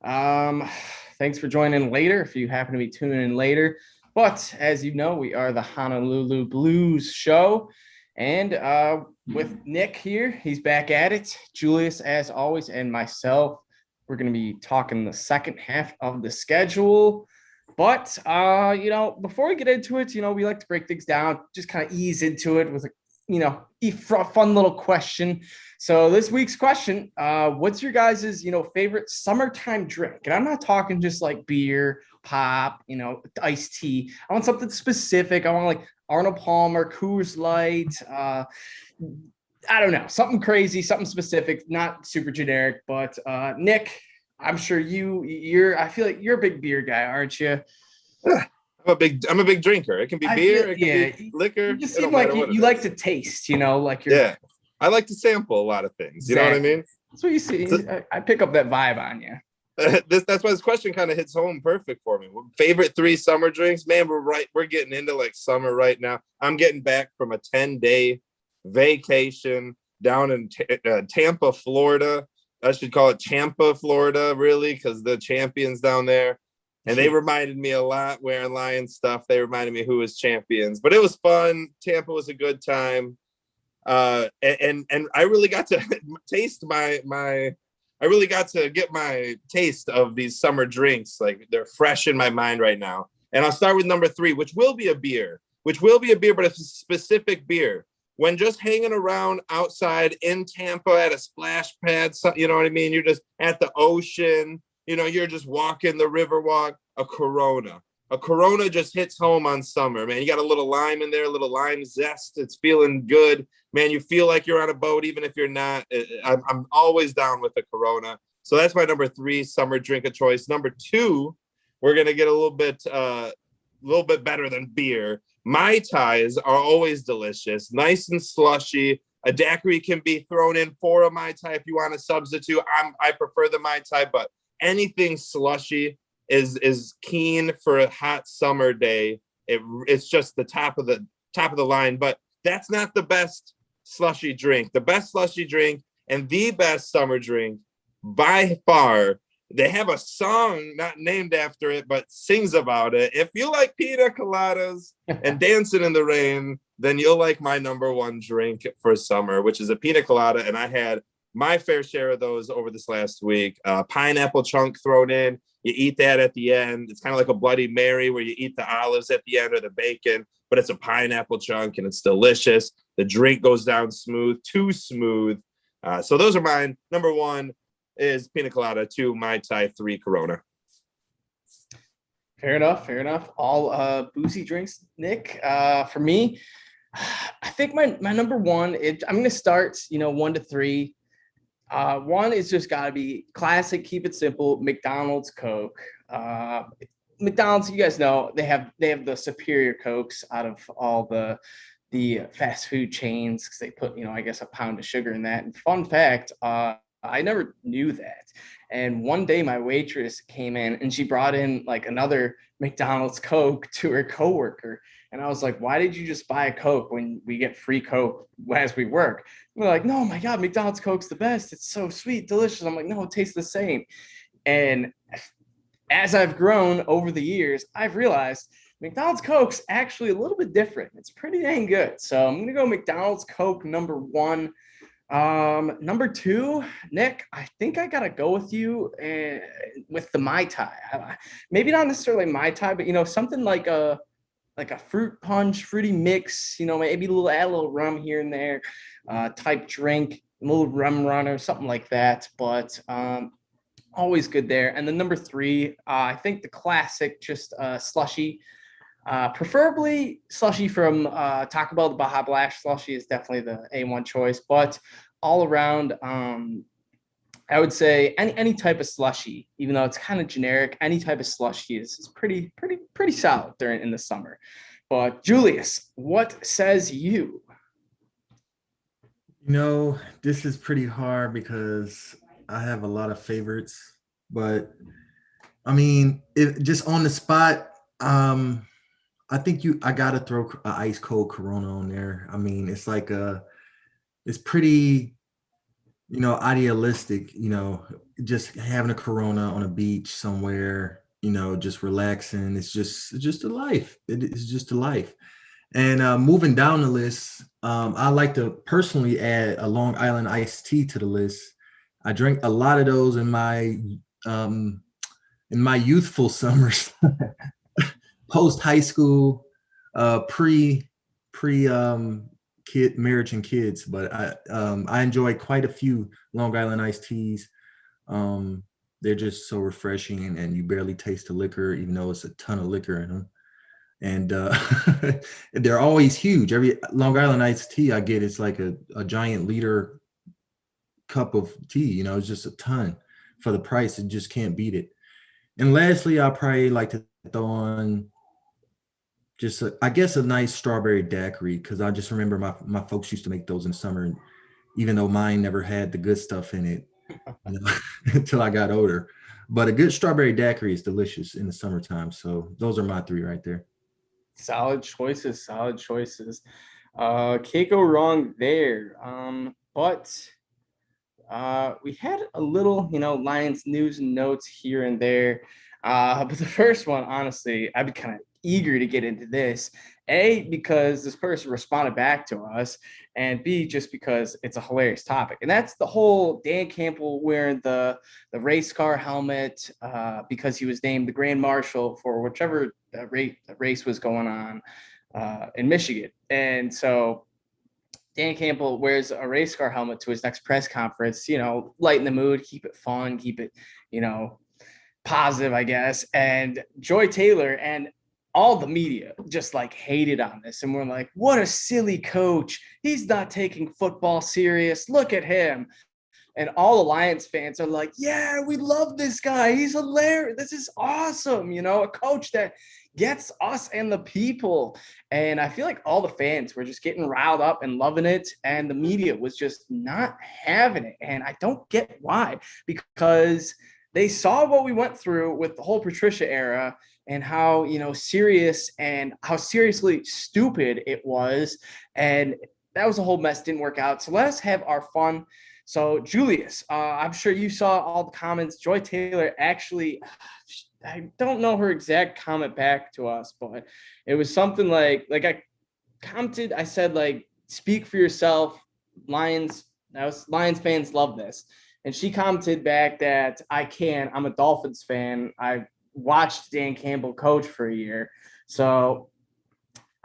Um, Thanks for joining later if you happen to be tuning in later. But as you know, we are the Honolulu Blues show. And with Nick here, he's back at it. Julius, as always, and myself, we're going to be talking the second half of the schedule. But before we get into it, we like to break things down, just kind of ease into it with a fun little question. So this week's question, what's your guys' favorite summertime drink? And I'm not talking just like beer, pop, iced tea. I want something specific. I want like Arnold Palmer, Coors Light, I don't know, something crazy, something specific, not super generic. But Nick, I'm sure I feel like you're a big beer guy, aren't you? I'm a big drinker. It can be beer, it can be liquor. You just seem like you like to taste, like you're. Yeah, I like to sample a lot of things. You know what I mean? That's what you see. I pick up that vibe on you. That's why this question kind of hits home perfect for me. Favorite 3 summer drinks, man. We're getting into like summer right now. I'm getting back from a 10-day vacation down in Tampa, Florida. I should call it Champa, Florida, really, because the champions down there. And they reminded me a lot wearing Lion stuff. They reminded me who was champions, but it was fun. Tampa was a good time. And I really got to taste I really got to get my taste of these summer drinks. Like they're fresh in my mind right now. And I'll start with number 3, which will be a beer, but it's a specific beer. When just hanging around outside in Tampa at a splash pad, you know what I mean? You're just at the ocean. You're just walking the river walk, a Corona. A Corona just hits home on summer, man. You got a little lime in there, a little lime zest. It's feeling good. Man, you feel like you're on a boat, even if you're not. I'm always down with a Corona. So that's my number 3 summer drink of choice. Number 2, we're going to get a little bit better than beer. Mai Tais are always delicious, nice and slushy. A daiquiri can be thrown in for a Mai Tai if you want to substitute. I prefer the Mai Tai, but anything slushy is keen for a hot summer day. It's just the top of the line, but that's not the best slushy drink. The best slushy drink and the best summer drink by far. They have a song not named after it, but sings about it. If you like pina coladas and dancing in the rain, then you'll like my number 1 drink for summer, which is a pina colada. And I had my fair share of those over this last week. Pineapple chunk thrown in. You eat that at the end. It's kind of like a Bloody Mary where you eat the olives at the end or the bacon, but it's a pineapple chunk and it's delicious. The drink goes down smooth, too smooth. So those are mine. Number 1 is pina colada, 2 Mai Tai, 3 Corona. Fair enough. All boozy drinks, Nick. For me, I think my number 1, I'm going to start, 1 to 3. 1 is just got to be classic, keep it simple, McDonald's Coke. McDonald's, you guys know, they have the superior Cokes out of all the fast food chains because they put, I guess a pound of sugar in that. And fun fact, I never knew that. And one day my waitress came in and she brought in like another McDonald's Coke to her coworker. And I was like, why did you just buy a Coke when we get free Coke as we work? And they're like, no, my God, McDonald's Coke's the best. It's so sweet, delicious. I'm like, no, it tastes the same. And as I've grown over the years, I've realized McDonald's Coke's actually a little bit different. It's pretty dang good. So I'm going to go McDonald's Coke number 1. Number 2, Nick, I think I gotta go with you with the Mai Tai. Maybe not necessarily Mai Tai, but something like a fruit punch, fruity mix. Maybe add a little rum here and there, type drink, a little rum runner, something like that. But always good there. And then number 3, I think the classic, just slushy. Preferably slushy from Taco Bell. The Baja Blast slushy is definitely the A1 choice, but all around, I would say any type of slushy, even though it's kind of generic, any type of slushy is pretty solid in the summer. But Julius, what says you? This is pretty hard because I have a lot of favorites, but I mean, just on the spot, I think I gotta throw an ice cold Corona on there. I mean, it's like it's pretty, idealistic, just having a Corona on a beach somewhere, just relaxing. It's just a life. It's just a life. And moving down the list, I like to personally add a Long Island iced tea to the list. I drank a lot of those um, in my youthful summers, post high school, pre kid marriage and kids. But I enjoy quite a few Long Island iced teas. Um, they're just so refreshing, and you barely taste the liquor, even though it's a ton of liquor in them. And they're always huge. Every Long Island iced tea I get, it's like a giant liter cup of tea. It's just a ton for the price. It just can't beat it. And lastly, I probably like to throw on just I guess a nice strawberry daiquiri, because I just remember my folks used to make those in the summer, and even though mine never had the good stuff in it, until I got older. But a good strawberry daiquiri is delicious in the summertime. So those are my three right there. Solid choices, solid choices. Can't go wrong there. But we had a little, Lions news and notes here and there. But the first one, honestly, I'd be kind of eager to get into this. A, because this person responded back to us, and B, just because it's a hilarious topic. And that's the whole Dan Campbell wearing the race car helmet because he was named the Grand Marshal for whichever race was going on in Michigan. And so Dan Campbell wears a race car helmet to his next press conference, lighten the mood, keep it fun, keep it, positive, I guess. And Joy Taylor and all the media just like hated on this. And we're like, what a silly coach. He's not taking football serious. Look at him. And all the Lions fans are like, yeah, we love this guy. He's hilarious. This is awesome. A coach that gets us and the people. And I feel like all the fans were just getting riled up and loving it. And the media was just not having it. And I don't get why, because they saw what we went through with the whole Patricia era and how, serious and how seriously stupid it was. And that was a whole mess. Didn't work out. So let us have our fun. So Julius, I'm sure you saw all the comments. Joy Taylor actually, I don't know her exact comment back to us, but it was something like I commented, I said, like, speak for yourself. Lions fans love this. And she commented back that I'm a Dolphins fan. I watched Dan Campbell coach for a year. So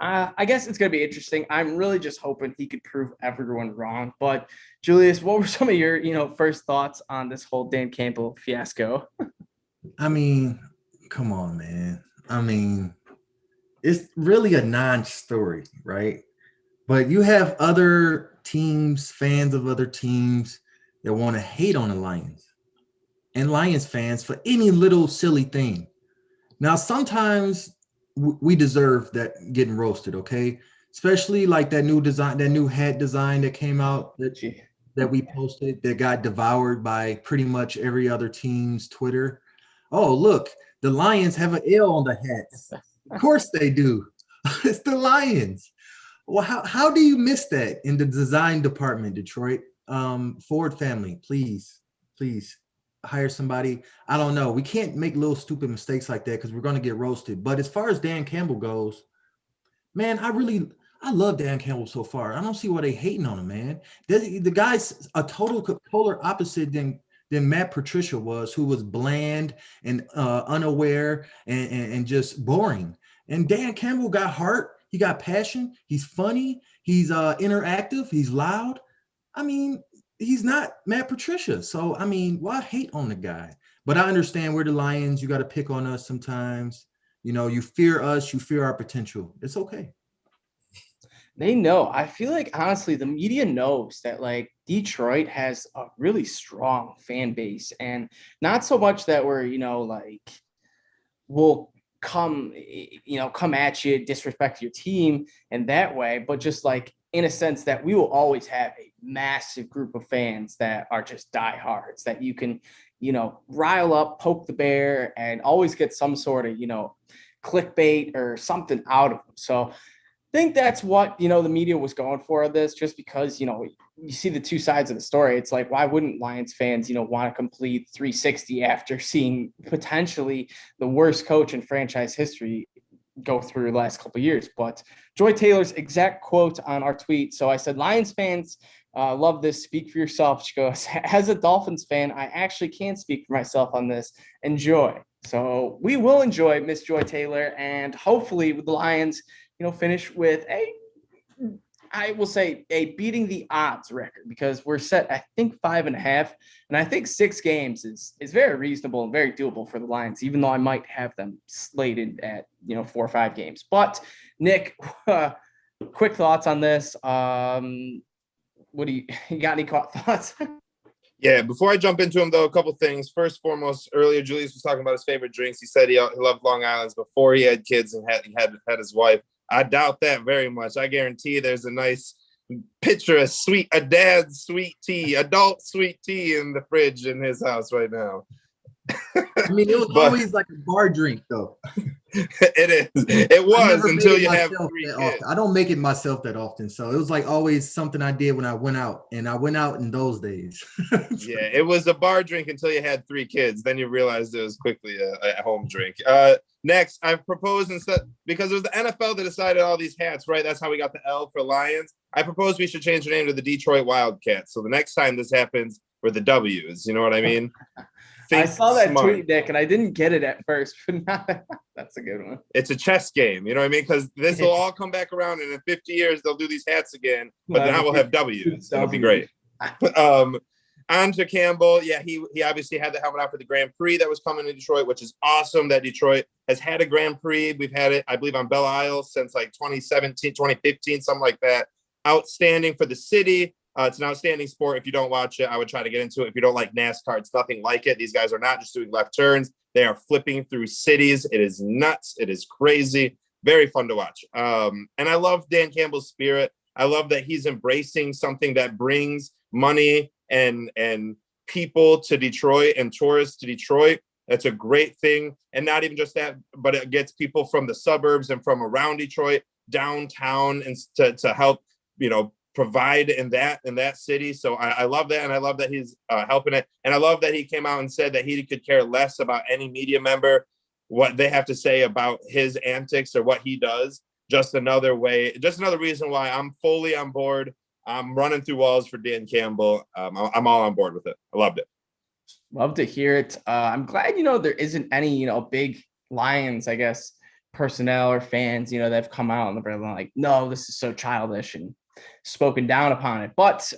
I guess it's going to be interesting. I'm really just hoping he could prove everyone wrong. But Julius, what were some of your, first thoughts on this whole Dan Campbell fiasco? I mean, come on, man. I mean, it's really a non-story, right? But you have other teams, fans of other teams that want to hate on the Lions and Lions fans for any little silly thing. Now, sometimes we deserve that getting roasted, okay? Especially like that new hat design that came out that we posted that got devoured by pretty much every other team's Twitter. Oh, look, the Lions have an L on the hats. Of course they do. It's the Lions. Well, how do you miss that in the design department, Detroit? Ford family, please hire somebody. I don't know. We can't make little stupid mistakes like that because we're going to get roasted. But as far as Dan Campbell goes, man, I love Dan Campbell so far. I don't see why they hating on him, man. The guy's a total polar opposite than Matt Patricia was, who was bland and unaware and just boring. And Dan Campbell got heart. He got passion. He's funny. He's interactive. He's loud. I mean, he's not Matt Patricia. So, I mean, why hate on the guy? But I understand we're the Lions. You got to pick on us sometimes. You fear us. You fear our potential. It's okay. They know. I feel like, honestly, the media knows that, like, Detroit has a really strong fan base. And not so much that we're, we'll come at you, disrespect your team in that way, but just like in a sense that we will always have a massive group of fans that are just diehards that you can, rile up, poke the bear, and always get some sort of, clickbait or something out of them. So think that's what, the media was going for this, just because, you see the two sides of the story. It's like, why wouldn't Lions fans, want to complete 360 after seeing potentially the worst coach in franchise history go through the last couple of years? But Joy Taylor's exact quote on our tweet. So I said, Lions fans, love this. Speak for yourself. She goes, as a Dolphins fan, I actually can't speak for myself on this. Enjoy. So we will enjoy Miss Joy Taylor, and hopefully with the Lions, finish with I will say a beating the odds record, because we're set, I think, 5.5, and I think 6 games is very reasonable and very doable for the Lions, even though I might have them slated at 4 or 5 games. But Nick, quick thoughts on this. What do you got? Any thoughts? Yeah, before I jump into him, though, a couple things. First, foremost, earlier Julius was talking about his favorite drinks. He said he loved Long Island's before he had kids and had his wife. I doubt that very much. I guarantee there's a nice picture of a dad's sweet tea, adult sweet tea in the fridge in his house right now. I mean, it was always like a bar drink, though. It is. It was until you have 3 kids. I don't make it myself that often, so it was like always something I did when I went out, and I went out in those days. Yeah, it was a bar drink until you had 3 kids. Then you realized it was quickly a home drink. Next, I've proposed, instead, because it was the NFL that decided all these hats, right? That's how we got the L for Lions. I propose we should change the name to the Detroit Wildcats. So the next time this happens, we're the W's. You know what I mean? I saw that tweet, Nick, and I didn't get it at first, but that's a good one. It's a chess game, you know what I mean? Because this will all come back around, and in 50 years they'll do these hats again, but now we'll have W's. That'll be great. On to Campbell. Yeah, he obviously had the helmet out for the Grand Prix that was coming to Detroit, which is awesome that Detroit has had a Grand Prix. We've had it, I believe, on Belle Isle since like 2017, 2015, something like that. Outstanding for the city. It's an outstanding sport. If you don't watch it, I would try to get into it. If you don't like NASCAR, it's nothing like it. These guys are not just doing left turns. They are flipping through cities. It is nuts. It is crazy. Very fun to watch. And I love Dan Campbell's spirit. I love that he's embracing something that brings money and people to Detroit and tourists to Detroit. That's a great thing. And not even just that, but it gets people from the suburbs and from around Detroit downtown and to help, provide in that city. So I love that. And I love that he's helping it. And I love that he came out and said that he could care less about any media member, what they have to say about his antics or what he does. Just another reason why I'm fully on board. I'm running through walls for Dan Campbell. I'm all on board with it. I loved it. Love to hear it. I'm glad, there isn't any, big Lions, I guess, personnel or fans, that have come out and they're like, no, this is so childish and spoken down upon it, but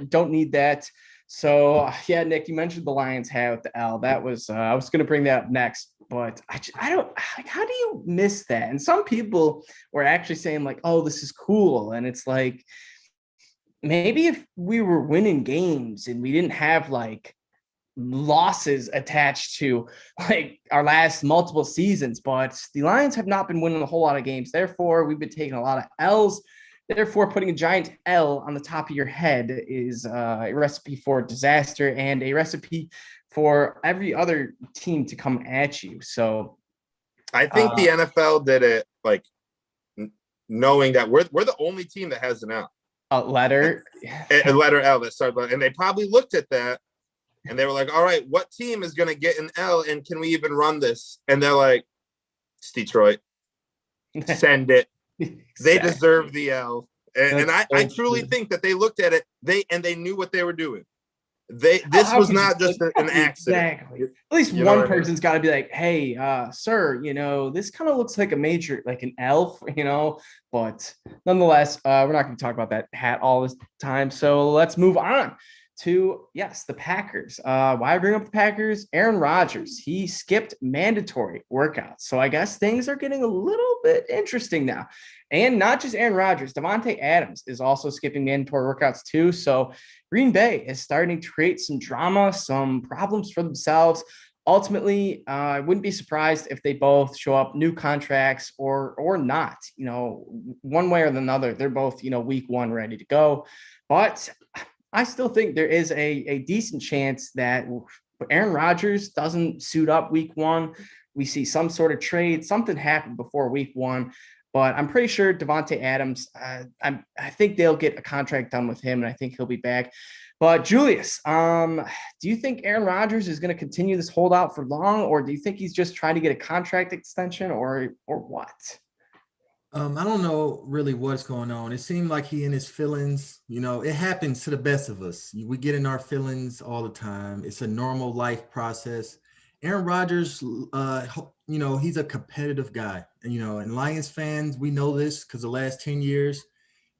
don't need that. So yeah, Nick, you mentioned the Lions hat with the L. That was I was going to bring that up next, but I don't like, how do you miss that? And some people were actually saying like, oh, this is cool, and it's like, maybe if we were winning games and we didn't have like losses attached to like our last multiple seasons, but the Lions have not been winning a whole lot of games. Therefore, we've been taking a lot of L's. Therefore, putting a giant L on the top of your head is a recipe for disaster and a recipe for every other team to come at you. So I think the NFL did it like knowing that we're the only team that has an L. A letter L that started, and they probably looked at that and they were like, all right, what team is going to get an L, and can we even run this? And they're like, it's Detroit. Send it. Exactly. They deserve the L. And I truly think that they looked at it, they knew what they were doing. This was not just an accident. Exactly. At least one person's got to be like, hey, sir, this kind of looks like a major, like an elf, but nonetheless, we're not going to talk about that hat all this time. So let's move on to, yes, the Packers. Why I bring up the Packers? Aaron Rodgers, he skipped mandatory workouts. So I guess things are getting a little bit interesting now. And not just Aaron Rodgers, Davante Adams is also skipping mandatory workouts too. So Green Bay is starting to create some drama, some problems for themselves. Ultimately, I wouldn't be surprised if they both show up new contracts or not, one way or another. They're both, week 1 ready to go. But I still think there is a decent chance that Aaron Rodgers doesn't suit up week 1. We see some sort of trade, something happen before week 1. But I'm pretty sure Devontae Adams, I think they'll get a contract done with him, and I think he'll be back. But Julius, do you think Aaron Rodgers is going to continue this holdout for long, or do you think he's just trying to get a contract extension, or what? I don't know really what's going on. It seemed like he in his feelings. It happens to the best of us. We get in our feelings all the time. It's a normal life process. Aaron Rodgers, he's a competitive guy. And Lions fans, we know this because the last 10 years,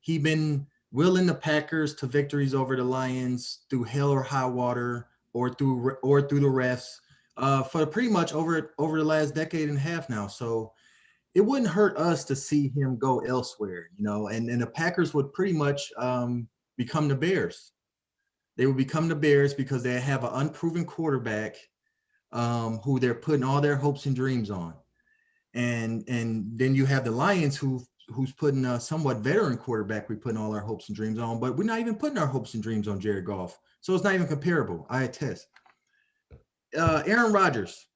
he been willing the Packers to victories over the Lions through hell or high water or through the refs for pretty much over the last decade and a half now. So it wouldn't hurt us to see him go elsewhere, and the Packers would pretty much become the Bears. They would become the Bears because they have an unproven quarterback who they're putting all their hopes and dreams on. And then you have the Lions who's putting a somewhat veteran quarterback we're putting all our hopes and dreams on, but we're not even putting our hopes and dreams on Jared Goff. So it's not even comparable. I attest. Aaron Rodgers.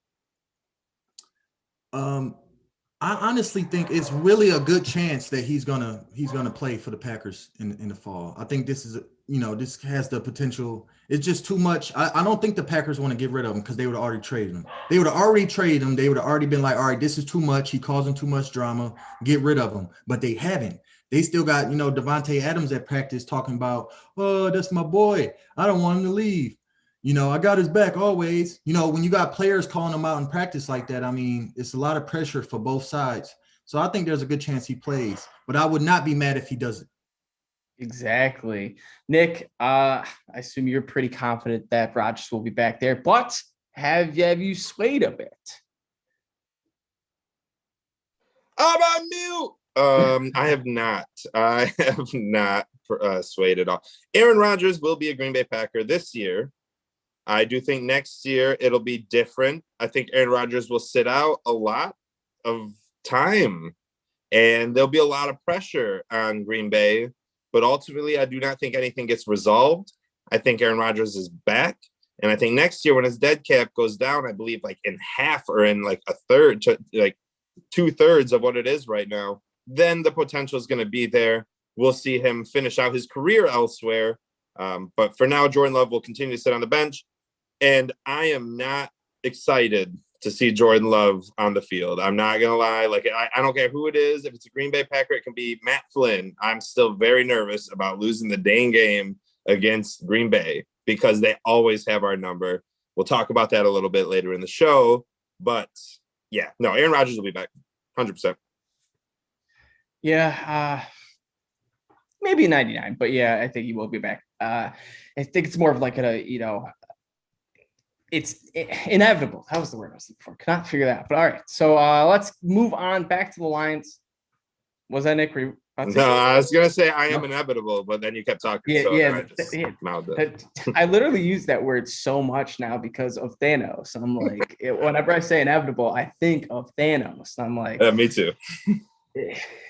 I honestly think it's really a good chance that he's gonna play for the Packers in the fall. I think this is this has the potential. It's just too much. I don't think the Packers want to get rid of him because they would have already traded him. They would have already traded him. They would have already been like, all right, this is too much. He causing too much drama. Get rid of him. But they haven't. They still got Devontae Adams at practice talking about, oh, that's my boy. I don't want him to leave. I got his back always. When you got players calling him out in practice like that, I mean, it's a lot of pressure for both sides. So I think there's a good chance he plays, but I would not be mad if he doesn't. Exactly. Nick, I assume you're pretty confident that Rodgers will be back there, but have you swayed a bit? I'm on mute. I have not. I have not swayed at all. Aaron Rodgers will be a Green Bay Packer this year. I do think next year it'll be different. I think Aaron Rodgers will sit out a lot of time, and there'll be a lot of pressure on Green Bay. But ultimately, I do not think anything gets resolved. I think Aaron Rodgers is back. And I think next year when his dead cap goes down, I believe like in half or in like a third to like 2/3 of what it is right now, then the potential is going to be there. We'll see him finish out his career elsewhere. But for now, Jordan Love will continue to sit on the bench. And I am not excited to see Jordan Love on the field. I'm not going to lie. Like, I don't care who it is. If it's a Green Bay Packer, it can be Matt Flynn. I'm still very nervous about losing the dang game against Green Bay because they always have our number. We'll talk about that a little bit later in the show. But, yeah, no, Aaron Rodgers will be back 100%. Yeah, maybe 99, but yeah, I think he will be back. I think it's more of like it's inevitable. That was the word I was looking for. Cannot figure that out. But all right, so let's move on back to the Lions. Was that Nick? No, I was gonna say I am inevitable, but then you kept talking. I literally use that word so much now because of Thanos. I'm like, whenever I say inevitable, I think of Thanos. I'm like, me too.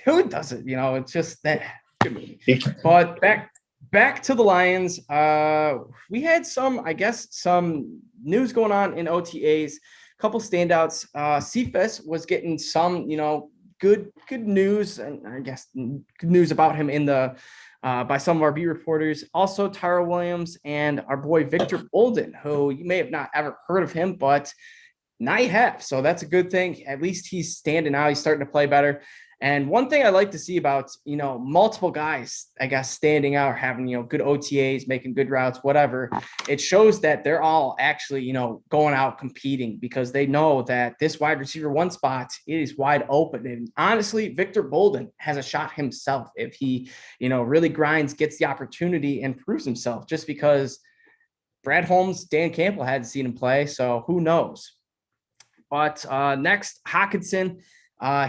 Who doesn't? It's just that. But back to the Lions. We had some news going on in OTAs. A couple standouts. Cephas was getting some, good news, and I guess good news about him in the by some of our beat reporters. Also, Tyra Williams and our boy Victor Bolden, who you may have not ever heard of him, but now you have. So that's a good thing. At least he's standing out. He's starting to play better. And one thing I like to see about, multiple guys, I guess, standing out or having, good OTAs, making good routes, whatever, it shows that they're all actually, going out competing because they know that this wide receiver one spot is wide open. And honestly, Victor Bolden has a shot himself if he, really grinds, gets the opportunity and proves himself just because Brad Holmes, Dan Campbell hadn't seen him play. So who knows? But next, Hockenson.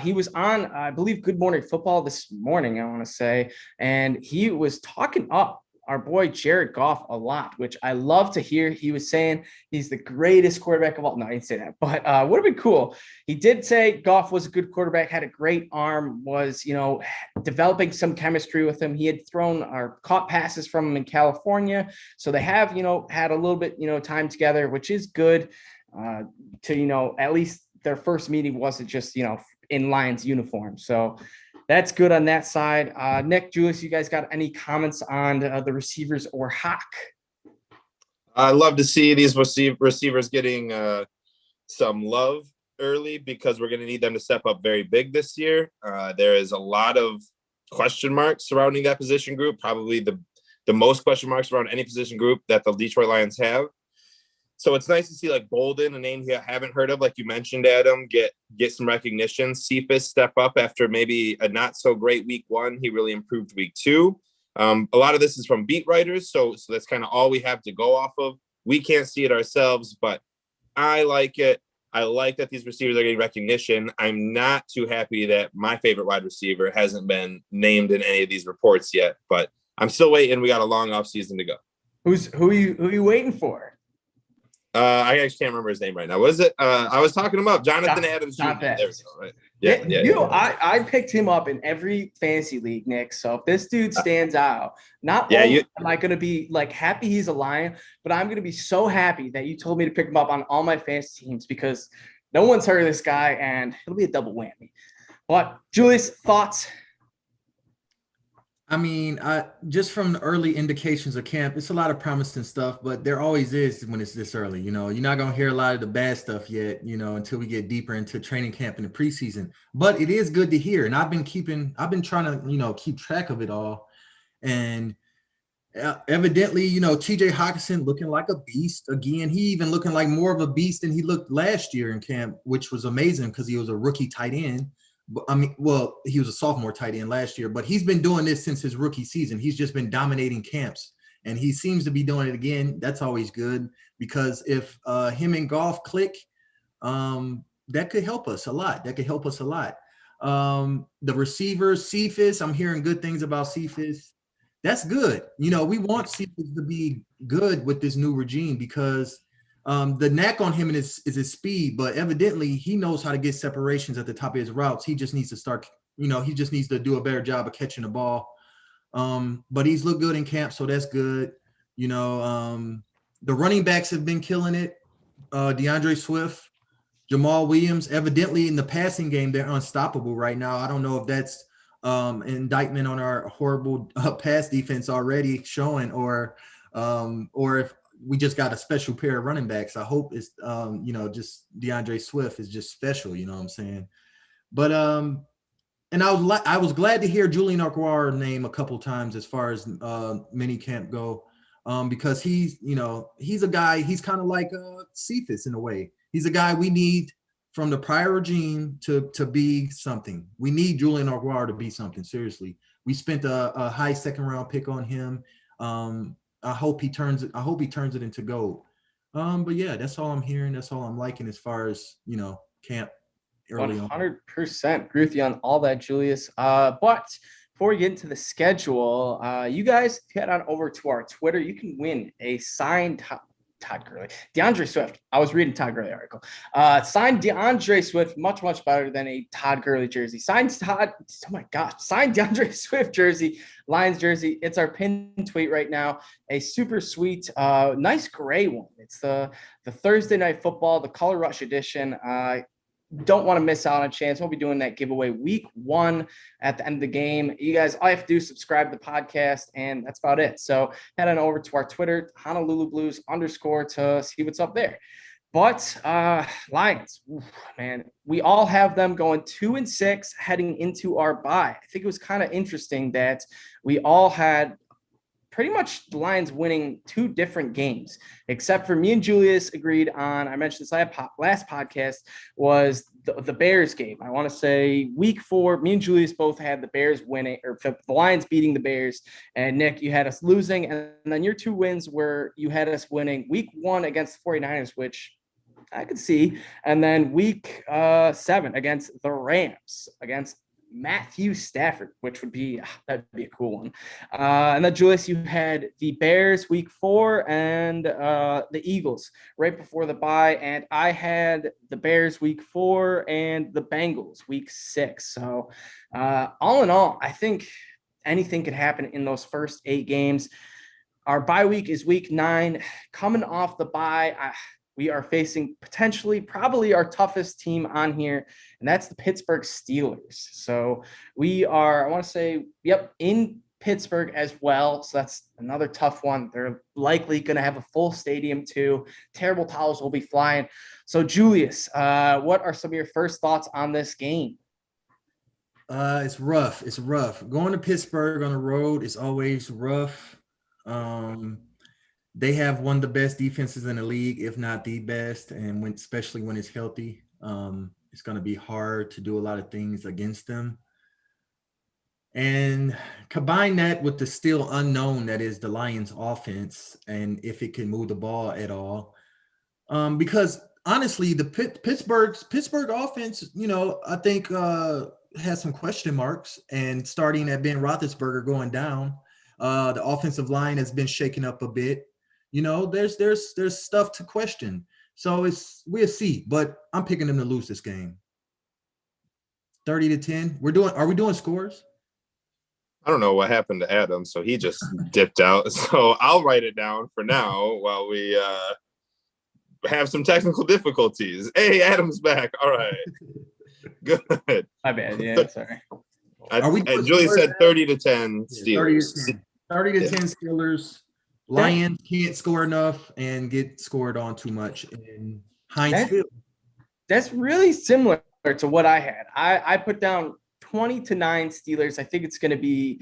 He was on, I believe, Good Morning Football this morning, I want to say, and he was talking up our boy Jared Goff a lot, which I love to hear. He was saying he's the greatest quarterback of all. No, he didn't say that, but would have been cool. He did say Goff was a good quarterback, had a great arm, was, developing some chemistry with him. He had thrown or caught passes from him in California. So they have, had a little bit, time together, which is good to, at least their first meeting wasn't just, in Lions uniform. So That's good on that side. Nick, Julius, you guys got any comments on the receivers or Hawk? I love to see these receivers getting some love early because we're going to need them to step up very big this year. There is a lot of question marks surrounding that position group, probably the most question marks around any position group that the Detroit Lions have. So it's nice to see like Bolden, a name you haven't heard of, like you mentioned, Adam, get some recognition. Cephas step up after maybe a not so great week 1. He really improved week 2. A lot of this is from beat writers, so that's kind of all we have to go off of. We can't see it ourselves, but I like it. I like that these receivers are getting recognition. I'm not too happy that my favorite wide receiver hasn't been named in any of these reports yet, but I'm still waiting. We got a long off season to go. Who are you waiting for? I actually can't remember his name right now. What is it? I was talking him up. Jonathan Adams Jr. There we go, right? Yeah. I picked him up in every fantasy league, Nick. So if this dude stands out, not only am I going to be like happy he's a Lion, but I'm going to be so happy that you told me to pick him up on all my fantasy teams because no one's heard of this guy and it'll be a double whammy. But Julius, thoughts? I mean, just from the early indications of camp, it's a lot of promising stuff, but there always is when it's this early. You know, you're not going to hear a lot of the bad stuff yet, you know, until we get deeper into training camp in the preseason. But it is good to hear. And I've been trying to, you know, keep track of it all. And evidently, you know, TJ Hawkinson looking like a beast again. He even looking like more of a beast than he looked last year in camp, which was amazing because he was a rookie tight end. I mean, well, he was a sophomore tight end last year, but he's been doing this since his rookie season. He's just been dominating camps, and he seems to be doing it again. That's always good because if him and Goff click, that could help us a lot. The receivers, Cephas, I'm hearing good things about Cephas. That's good. You know, we want Cephas to be good with this new regime because the knack on him is his speed, but evidently he knows how to get separations at the top of his routes. He just needs to start, you know, he just needs to do a better job of catching the ball. But he's looked good in camp, so that's good. You know, the running backs have been killing it. DeAndre Swift, Jamal Williams, evidently in the passing game, they're unstoppable right now. I don't know if that's an indictment on our horrible pass defense already showing or if we just got a special pair of running backs. I hope it's, you know, just DeAndre Swift is just special, you know what I'm saying? But, and I was glad to hear Julian Okwara's name a couple times as far as minicamp go, because he's, you know, he's a guy, he's kind of like Cephas in a way. He's a guy we need from the prior regime to be something. We need Julian Okwara to be something, seriously. We spent a high second round pick on him. I hope he turns it into gold. But yeah, that's all I'm hearing. That's all I'm liking as far as, you know, camp early on. 100% agree with you on all that, Julius. But before we get into the schedule, you guys head on over to our Twitter. You can win a signed Todd Gurley, DeAndre Swift. I was reading Todd Gurley article. Signed DeAndre Swift, much better than a Todd Gurley jersey. Signed DeAndre Swift jersey, Lions jersey. It's our pinned tweet right now. A super sweet, nice gray one. It's the Thursday Night Football, the Color Rush edition. Don't want to miss out on a chance. We'll be doing that giveaway week 1 at the end of the game. You guys, all you have to do is subscribe to the podcast, and that's about it. So head on over to our Twitter, Honolulu Blues _ to see what's up there. But Lions, man, we all have them going 2-6 heading into our bye. I think it was kind of interesting that we all had pretty much the Lions winning 2 different games, except for me and Julius agreed on, I mentioned this last podcast, was the Bears game. I want to say week 4, me and Julius both had the Bears winning, or the Lions beating the Bears, and Nick, you had us losing, and then your 2 wins were you had us winning week 1 against the 49ers, which I could see, and then week 7 against the Rams, against Matthew Stafford, which would be that'd be a cool one. And then Julius, you had the Bears week 4 and the Eagles right before the bye, and I had the Bears week 4 and the Bengals week 6. So all in all, I think anything could happen in those first 8 games. Our bye week is week 9. Coming off the bye, we are facing probably our toughest team on here, and that's the Pittsburgh Steelers. So we are, I want to say, in Pittsburgh as well. So that's another tough one. They're likely going to have a full stadium too. Terrible towels will be flying. So Julius, what are some of your first thoughts on this game? It's rough. It's rough. Going to Pittsburgh on the road is always rough. They have one of the best defenses in the league, if not the best. And especially when it's healthy, it's going to be hard to do a lot of things against them. And combine that with the still unknown that is the Lions offense, and if it can move the ball at all. Because honestly, the Pittsburgh offense, I think has some question marks, and starting at Ben Roethlisberger going down, the offensive line has been shaken up a bit. There's stuff to question. So we'll see, but I'm picking them to lose this game. 30-10. Are we doing scores? I don't know what happened to Adam, so he just dipped out. So I'll write it down for now while we have some technical difficulties. Hey, Adam's back. All right. Good. My bad. Yeah, sorry. Julie said 30-10 Steelers. 30-10 Steelers. Lions can't score enough and get scored on too much in Heinz Field. That's really similar to what I had. I put down 20-9 Steelers. I think it's going to be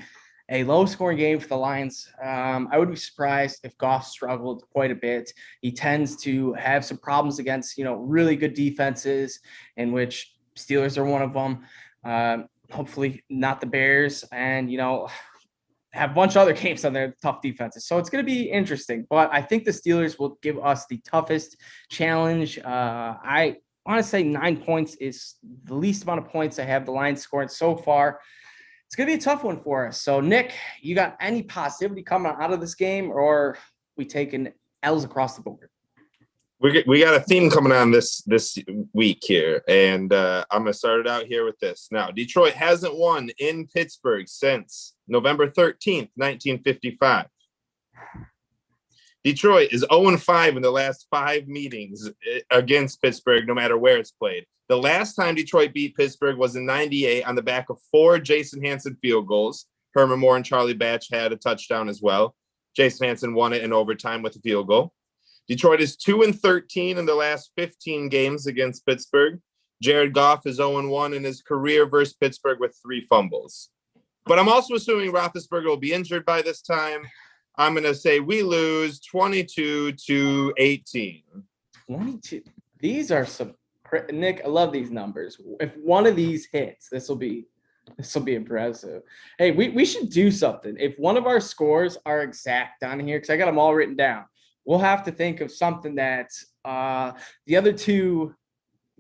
a low-scoring game for the Lions. I would be surprised if Goff struggled quite a bit. He tends to have some problems against, really good defenses, in which Steelers are one of them. Hopefully not the Bears, and, have a bunch of other games on their tough defenses. So it's going to be interesting. But I think the Steelers will give us the toughest challenge. I want to say 9 points is the least amount of points I have the Lions scored so far. It's going to be a tough one for us. So, Nick, you got any positivity coming out of this game, or we taking L's across the board? We got a theme coming on this week here, and I'm going to start it out here with this. Now, Detroit hasn't won in Pittsburgh since November 13th, 1955. Detroit is 0-5 in the last 5 meetings against Pittsburgh, no matter where it's played. The last time Detroit beat Pittsburgh was in '98 on the back of 4 Jason Hansen field goals. Herman Moore and Charlie Batch had a touchdown as well. Jason Hansen won it in overtime with a field goal. Detroit is 2-13 in the last 15 games against Pittsburgh. Jared Goff is 0-1 in his career versus Pittsburgh with 3 fumbles. But I'm also assuming Roethlisberger will be injured by this time. I'm going to say we lose 22-18. 22. These are some Nick, I love these numbers. If one of these hits, this will be impressive. Hey, we should do something. If one of our scores are exact on here, because I got them all written down, we'll have to think of something that the other 2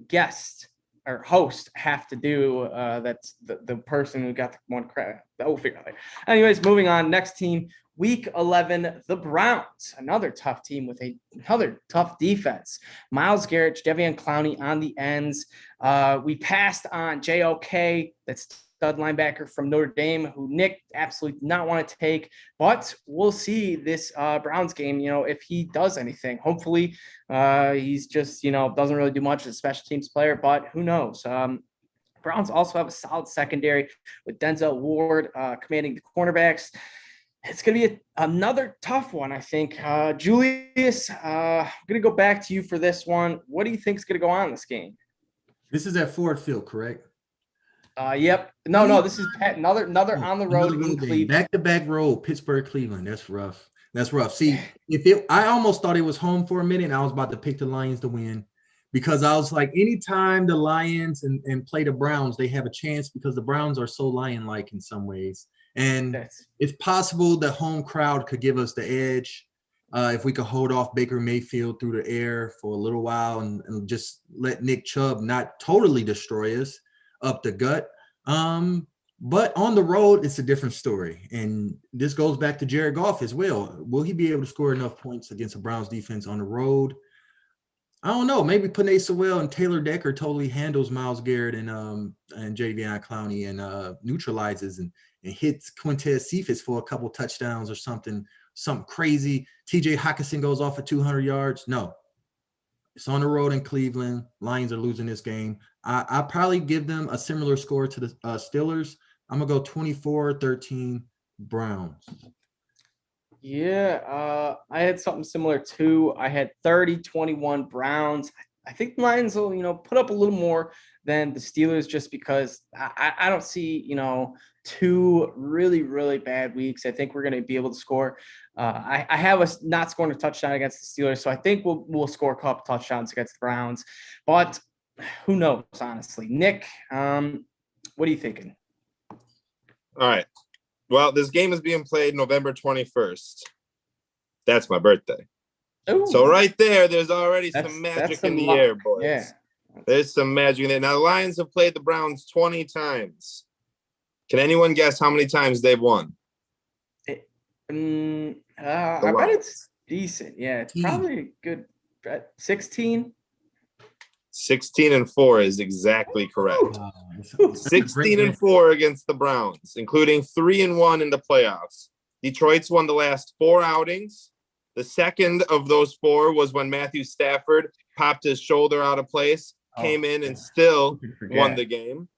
guests or host have to do. That's the person who got the one credit. We'll figure it out later. Anyways, moving on. Next team, Week 11, the Browns. Another tough team with another tough defense. Myles Garrett, Jadeveon Clowney on the ends. We passed on JOK, that's stud linebacker from Notre Dame, who Nick absolutely did not want to take. But we'll see this Browns game, if he does anything. Hopefully he's just, doesn't really do much as a special teams player, but who knows? Browns also have a solid secondary with Denzel Ward commanding the cornerbacks. It's going to be another tough one, I think. Julius, I'm going to go back to you for this one. What do you think is going to go on in this game? This is at Ford Field, correct? Yep. No, this is another on the road in Cleveland. Back-to-back road, Pittsburgh, Cleveland. That's rough. See, I almost thought it was home for a minute, and I was about to pick the Lions to win, because I was like, anytime the Lions and play the Browns, they have a chance, because the Browns are so lion-like in some ways. And it's possible the home crowd could give us the edge if we could hold off Baker Mayfield through the air for a little while and just let Nick Chubb not totally destroy us up the gut. But on the road, it's a different story. And this goes back to Jared Goff as well. Will he be able to score enough points against the Browns defense on the road? I don't know. Maybe Penei Sewell and Taylor Decker totally handles Myles Garrett and Jadeveon Clowney and neutralizes and hits Quintez Cephas for a couple touchdowns or something crazy. TJ Hockenson goes off for 200 yards. No. It's on the road in Cleveland. Lions are losing this game. I probably give them a similar score to the Steelers. I'm going to go 24-13 Browns. Yeah, I had something similar too. I had 30-21 Browns. I think the Lions will, put up a little more than the Steelers just because I don't see, two really, really bad weeks. I think we're going to be able to score. I have us not scoring a touchdown against the Steelers, so I think we'll score a couple touchdowns against the Browns. But who knows, honestly. Nick, what are you thinking? All right. Well, this game is being played November 21st. That's my birthday. Ooh. So right there's already some magic in the air, boys. Yeah. There's some magic in there. Now, the Lions have played the Browns 20 times. Can anyone guess how many times they've won? I bet it's decent. Yeah, it's probably a good 16. 16-4 is exactly correct. 16-4 against the Browns, including 3-1 in the playoffs. Detroit's won the last 4 outings. The second of those 4 was when Matthew Stafford popped his shoulder out of place, came in and still won the game.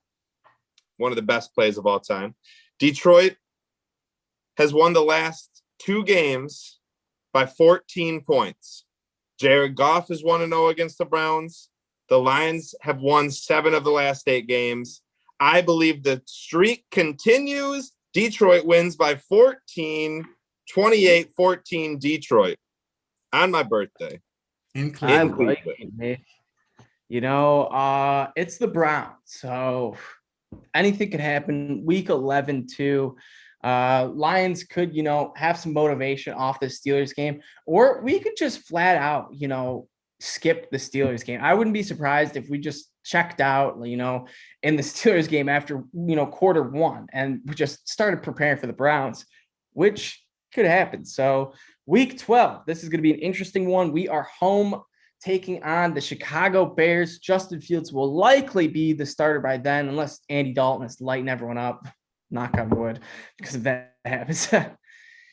One of the best plays of all time. Detroit has won the last 2 games by 14 points. Jared Goff is 1-0 against the Browns. The Lions have won 7 of the last 8 games. I believe the streak continues. Detroit wins by 14, 28-14 Detroit on my birthday. In Cleveland. It's the Browns. So anything could happen. Week 11 too. Lions could, have some motivation off the Steelers game, or we could just flat out, skip the Steelers game. I wouldn't be surprised if we just checked out, in the Steelers game after, quarter 1 and we just started preparing for the Browns, which could happen. So week 12, this is going to be an interesting one. We are home taking on the Chicago Bears. Justin Fields will likely be the starter by then, unless Andy Dalton is lighting everyone up. Knock on wood, because if that happens,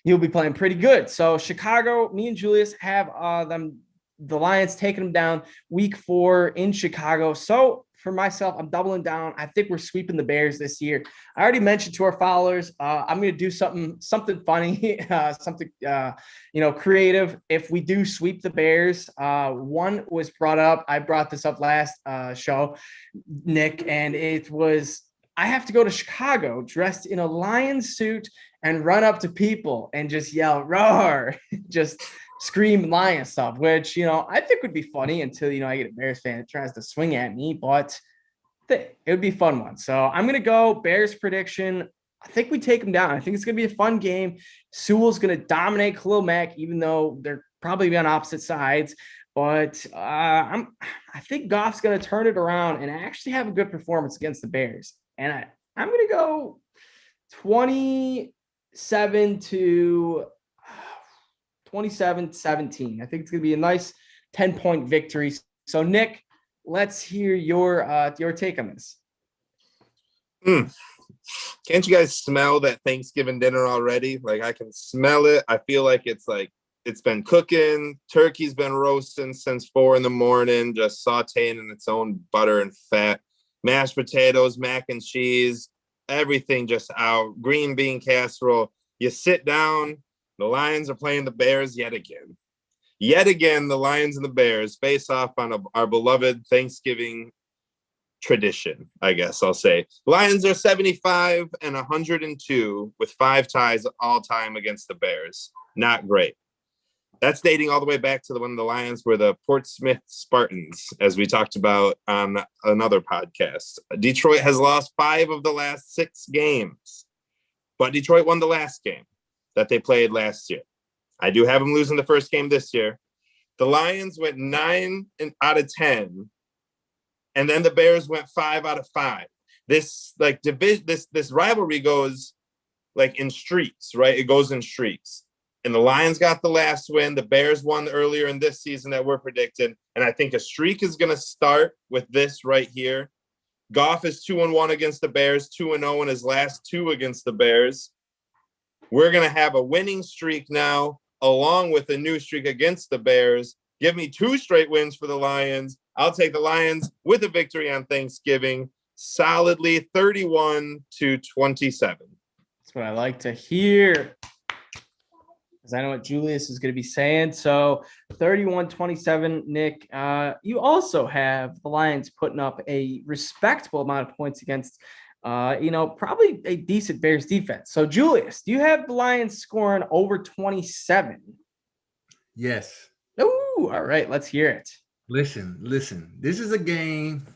he'll be playing pretty good. So Chicago, me and Julius have the Lions taking them down week 4 in Chicago. So for myself, I'm doubling down. I think we're sweeping the Bears this year. I already mentioned to our followers, I'm going to do something funny, something, creative. If we do sweep the Bears, one was brought up. I brought this up last show, Nick, and it was, I have to go to Chicago dressed in a Lions suit and run up to people and just yell, roar, just scream Lion stuff, which, I think would be funny until, I get a Bears fan that tries to swing at me, but it would be a fun one. So I'm going to go Bears prediction. I think we take them down. I think it's going to be a fun game. Sewell's going to dominate Khalil Mack, even though they're probably on opposite sides. But I think Goff's going to turn it around and actually have a good performance against the Bears. And I'm going to go 27-17. I think it's going to be a nice 10-point victory. So, Nick, let's hear your take on this. Can't you guys smell that Thanksgiving dinner already? Like, I can smell it. I feel like it's been cooking. Turkey's been roasting since 4 a.m, just sauteing in its own butter and fat. Mashed potatoes, mac and cheese, everything just out. Green bean casserole. You sit down. The Lions are playing the Bears yet again. Yet again, the Lions and the Bears face off on our beloved Thanksgiving tradition, I guess I'll say. Lions are 75-102 with 5 ties all time against the Bears. Not great. That's dating all the way back to when the Lions were the Portsmouth Spartans, as we talked about on another podcast. Detroit has lost 5 of the last 6 games, but Detroit won the last game that they played last year. I do have them losing the first game this year. The Lions went 9 out of 10, and then the Bears went 5 out of 5. This rivalry goes like in streaks, right? It goes in streaks. And the Lions got the last win. The Bears won earlier in this season that we're predicting. And I think a streak is going to start with this right here. Goff is 2-1 against the Bears, 2-0 in his last 2 against the Bears. We're going to have a winning streak now, along with a new streak against the Bears. Give me 2 straight wins for the Lions. I'll take the Lions with a victory on Thanksgiving, solidly 31-27. That's what I like to hear, because I know what Julius is going to be saying. So 31-27, Nick. You also have the Lions putting up a respectable amount of points against, probably a decent Bears defense. So Julius, do you have the Lions scoring over 27? Yes. Ooh, all right. Let's hear it. Listen. This is a game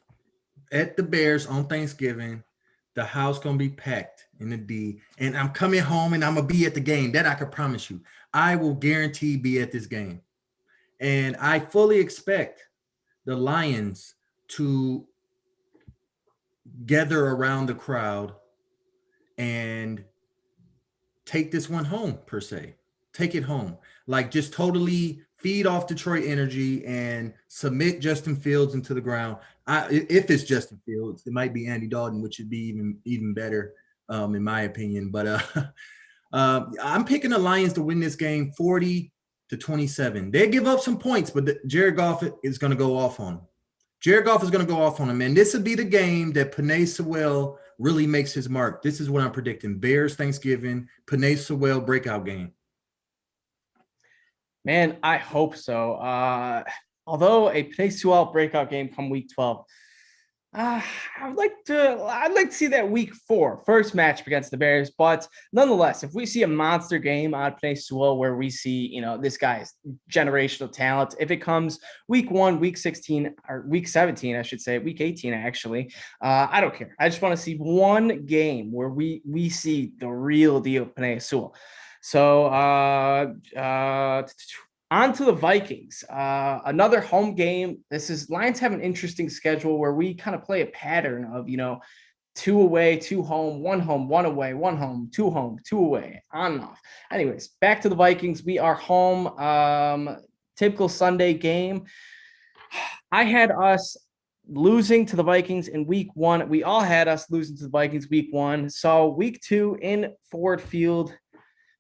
at the Bears on Thanksgiving. The house gonna be packed in the D, and I'm coming home and I'm gonna be at the game. That I can promise you. I will guarantee be at this game, and I fully expect the Lions to gather around the crowd and take this one home, per se. Take it home. Like, just totally feed off Detroit energy and submit Justin Fields into the ground. If it's Justin Fields, it might be Andy Dalton, which would be even better, in my opinion. But I'm picking the Lions to win this game 40-27. They give up some points, but Jared Goff is going to go off on them. Jared Goff is going to go off on him, and this would be the game that Penei Sewell really makes his mark. This is what I'm predicting. Bears Thanksgiving, Penei Sewell breakout game. Man, I hope so. Although a Penei Sewell breakout game come week 12, I'd like to see that week 4 first matchup against the Bears. But nonetheless, if we see a monster game on Penei Sewell where we see, this guy's generational talent, if it comes week 1, week 16, or week 17, I should say, week 18, actually, I don't care. I just want to see one game where we see the real deal Penei Sewell. So on to the Vikings. Another home game. Lions have an interesting schedule where we kind of play a pattern of, 2 away, 2 home, 1 away, 1 home, 2 away, on and off. Anyways, back to the Vikings. We are home. Typical Sunday game. I had us losing to the Vikings in week 1. We all had us losing to the Vikings week 1. So week 2 in Ford Field.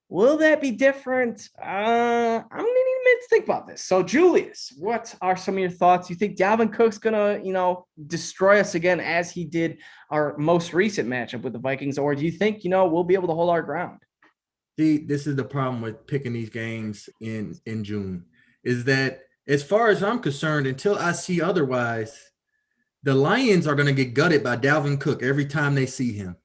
Will that be different? I'm going to need a minute to think about this. So, Julius, what are some of your thoughts? You think Dalvin Cook's going to, destroy us again as he did our most recent matchup with the Vikings? Or do you think, we'll be able to hold our ground? See, this is the problem with picking these games in June, is that as far as I'm concerned, until I see otherwise, the Lions are going to get gutted by Dalvin Cook every time they see him.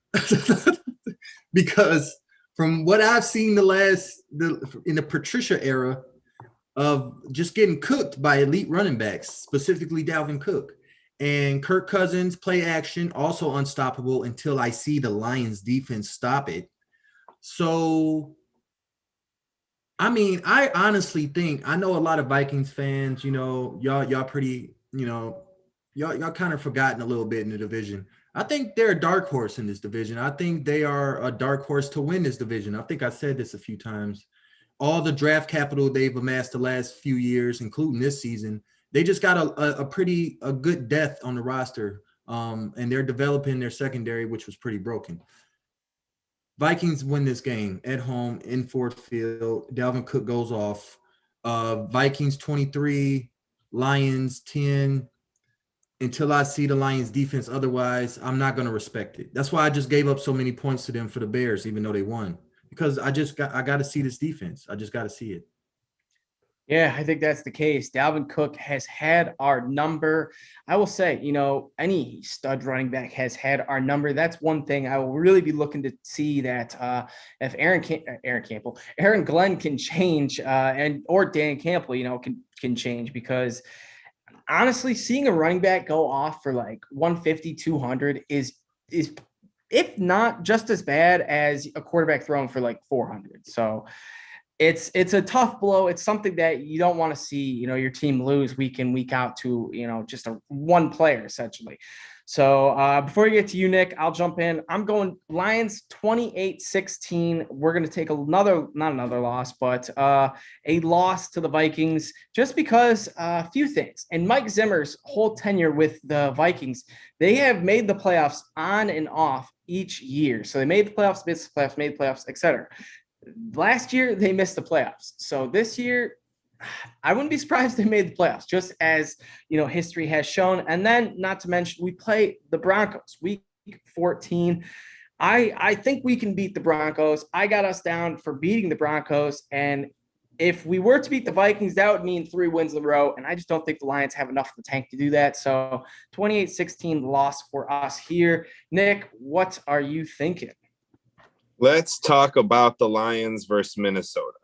Because from what I've seen in the Patricia era of just getting cooked by elite running backs, specifically Dalvin Cook, and Kirk Cousins play action, also unstoppable until I see the Lions defense stop it. So, I mean, I honestly think, I know a lot of Vikings fans, y'all pretty, y'all kind of forgotten a little bit in the division. I think they're a dark horse in this division. I think they are a dark horse to win this division. I think I said this a few times. All the draft capital they've amassed the last few years, including this season, they just got a good depth on the roster, and they're developing their secondary, which was pretty broken. Vikings win this game at home in Ford Field. Dalvin Cook goes off. Vikings 23, Lions 10. Until I see the Lions defense otherwise, I'm not going to respect it. That's why I just gave up so many points to them for the Bears, even though they won, because I got to see this defense. I just got to see it. Yeah, I think that's the case. Dalvin Cook has had our number. I will say, any stud running back has had our number. That's one thing I will really be looking to see, that if Aaron Glenn can change, or Dan Campbell, can change, because honestly, seeing a running back go off for like 150, 200 is if not just as bad as a quarterback throwing for like 400. So it's a tough blow. It's something that you don't want to see, your team lose week in, week out to, just one player essentially. So before we get to you, Nick, I'll jump in. I'm going Lions 28-16. We're going to take not another loss, but a loss to the Vikings, just because a few things. And Mike Zimmer's whole tenure with the Vikings, they have made the playoffs on and off each year. So they made the playoffs, missed the playoffs, made the playoffs, etc. Last year, they missed the playoffs. So this year, I wouldn't be surprised if they made the playoffs, just as history has shown. And then, not to mention, we play the Broncos week 14. I think we can beat the Broncos. I got us down for beating the Broncos, and if we were to beat the Vikings, that would mean 3 wins in a row, and I just don't think the Lions have enough in the tank to do that. So 28-16 loss for us here. Nick, what are you thinking? Let's talk about the Lions versus Minnesota.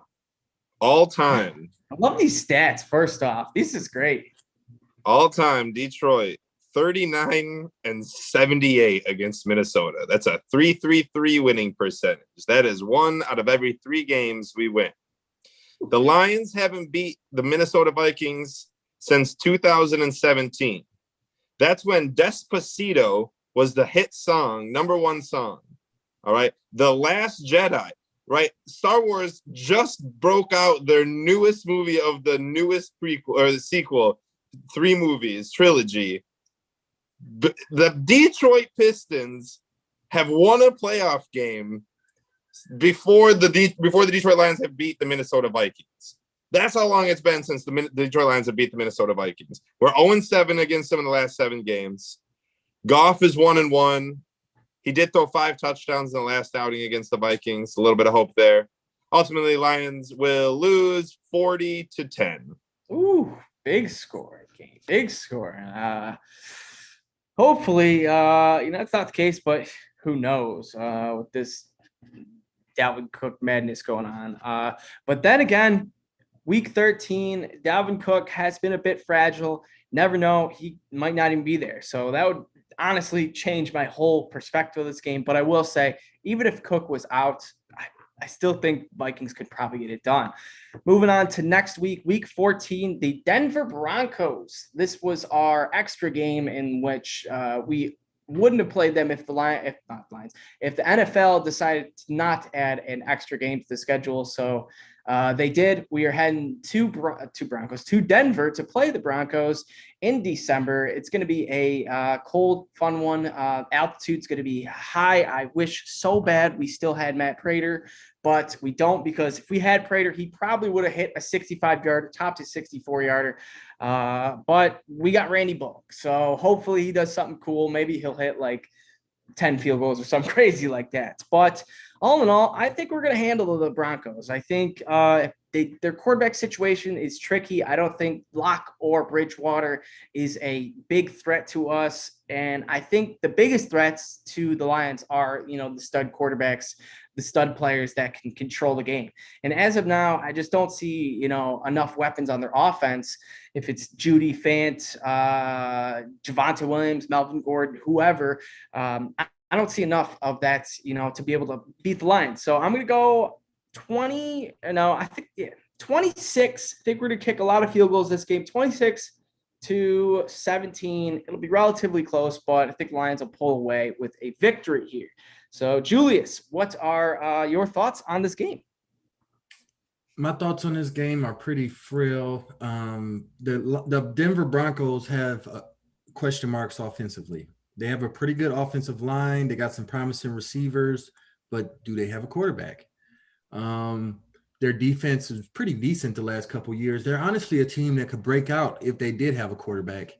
All time. I love these stats, first off. This is great. All time, Detroit, 39-78 against Minnesota. That's a 3.33 winning percentage. That is 1 out of every 3 games we win. The Lions haven't beat the Minnesota Vikings since 2017. That's when Despacito was the hit song, #1 song. All right. The Last Jedi, right? Star Wars just broke out their newest movie of the newest prequel or the sequel, 3 movies, trilogy. The Detroit Pistons have won a playoff game before the Detroit Lions have beat the Minnesota Vikings. That's how long it's been since the Detroit Lions have beat the Minnesota Vikings. We're 0-7 against them in the last 7 games. Goff is 1-1. He did throw 5 touchdowns in the last outing against the Vikings. A little bit of hope there. Ultimately, Lions will lose 40-10. Ooh, big score game. Big score. Hopefully, it's not the case, but who knows with this Dalvin Cook madness going on. But then again, week 13, Dalvin Cook has been a bit fragile. Never know. He might not even be there. So that would honestly change my whole perspective of this game. But I will say, even if Cook was out, I still think Vikings could probably get it done. Moving on to next week, week 14, the Denver Broncos. This was our extra game in which we wouldn't have played them if the NFL decided to not add an extra game to the schedule. So they did. We are heading to Denver to play the Broncos in December. It's going to be a cold, fun one. Altitude's going to be high. I wish so bad we still had Matt Prater, but we don't, because if we had Prater, he probably would have hit a 65-yarder, topped his 64-yarder. But we got Randy Bullock, so hopefully he does something cool. Maybe he'll hit like 10 field goals or something crazy like that. But all in all, I think we're going to handle the Broncos. I think their quarterback situation is tricky. I don't think Locke or Bridgewater is a big threat to us. And I think the biggest threats to the Lions are, the stud quarterbacks, the stud players that can control the game. And as of now, I just don't see, enough weapons on their offense. If it's Judy, Fant, Javonte Williams, Melvin Gordon, whoever, I don't see enough of that, to be able to beat the Lions. So I'm going to go 26. I think we're going to kick a lot of field goals this game, 26-17. It'll be relatively close, but I think Lions will pull away with a victory here. So, Julius, what are your thoughts on this game? My thoughts on this game are pretty frail. The Denver Broncos have question marks offensively. They have a pretty good offensive line. They got some promising receivers, but do they have a quarterback? Their defense is pretty decent the last couple of years. They're honestly a team that could break out if they did have a quarterback.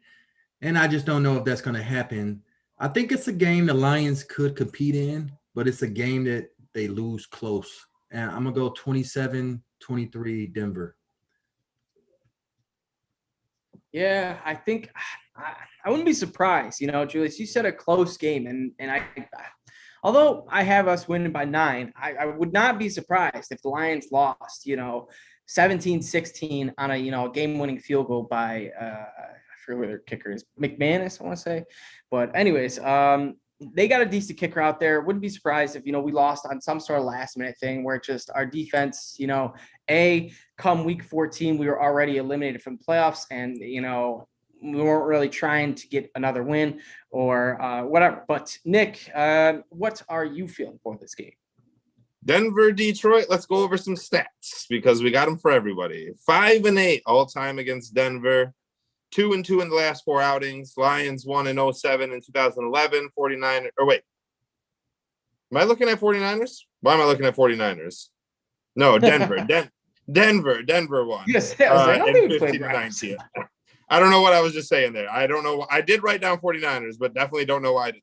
And I just don't know if that's going to happen. I think it's a game the Lions could compete in, but it's a game that they lose close. And I'm going to go 27-23 Denver. Yeah, I think I wouldn't be surprised. Julius, you said a close game, and although I have us winning by 9, I would not be surprised if the Lions lost, 17-16 on a game-winning field goal by I forget who their kicker is, McManus, I want to say. But anyways, they got a decent kicker out there. Wouldn't be surprised if, we lost on some sort of last-minute thing where just our defense, come week 14, we were already eliminated from playoffs, and, we weren't really trying to get another win or whatever. But, Nick, what are you feeling for this game? Denver, Detroit, let's go over some stats because we got them for everybody. 5-8 all-time against Denver. 2-2 in the last 4 outings. Lions won in 07 in 2011. 49. Or wait. Am I looking at 49ers? Why am I looking at 49ers? No, Denver. Denver won. Yes, I was like, I in think we played 15-19. I don't know what I was just saying there. I don't know. I did write down 49ers, but definitely don't know why I did.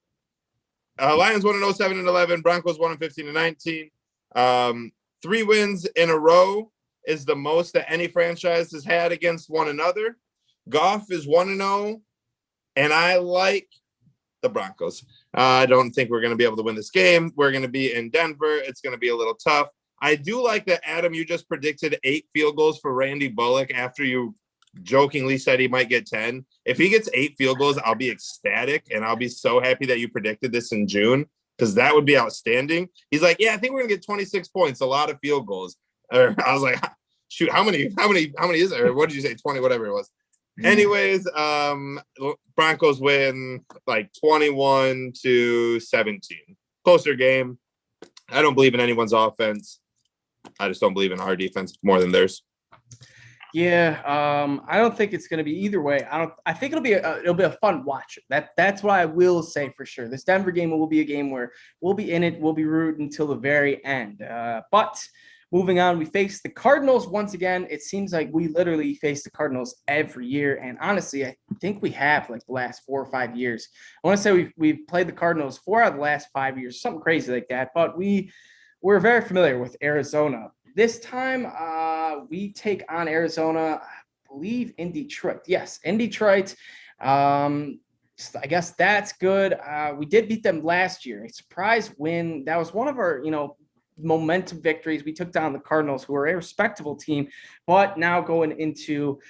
Lions won in 07-11. Broncos won in 15-19. 3 wins in a row is the most that any franchise has had against one another. Goff is 1-0, and I like the Broncos. I don't think we're going to be able to win this game. We're going to be in Denver. It's going to be a little tough. I do like that, Adam, you just predicted 8 field goals for Randy Bullock after you jokingly said he might get 10. If he gets 8 field goals, I'll be ecstatic, and I'll be so happy that you predicted this in June, because that would be outstanding. He's like, yeah, I think we're going to get 26 points, a lot of field goals. I was like, shoot, how many is there? What did you say? 20, whatever it was. Anyways, Broncos win like 21-17. Closer game. I don't believe in anyone's offense. I just don't believe in our defense more than theirs. Yeah, I don't think it's going to be either way. I think it'll be a fun watch. That's what I will say for sure. This Denver game will be a game where we'll be in it. We'll be rooting until the very end. But moving on, we face the Cardinals once again. It seems like we literally face the Cardinals every year, and honestly, I think we have like the last 4 or 5 years. I want to say we've played the Cardinals 4 out of the last 5 years, something crazy like that. But we're very familiar with Arizona. This time, we take on Arizona, I believe, in Detroit. Yes, in Detroit. I guess that's good. We did beat them last year. A surprise win. That was one of our, momentum victories. We took down the Cardinals, who are a respectable team, but now going into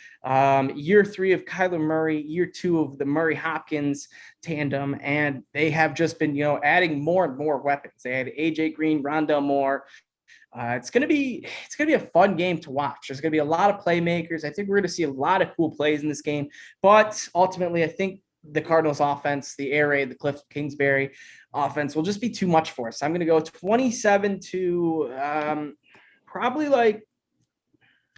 year 3 of Kyler Murray, year 2 of the Murray-Hopkins tandem, and they have just been, adding more and more weapons. They had AJ Green, Rondell Moore. It's gonna be a fun game to watch. There's gonna be a lot of playmakers. I think we're gonna see a lot of cool plays in this game. But ultimately, I think the Cardinals offense, the air raid, the Cliff Kingsbury offense will just be too much for us. I'm gonna go 27 to probably like,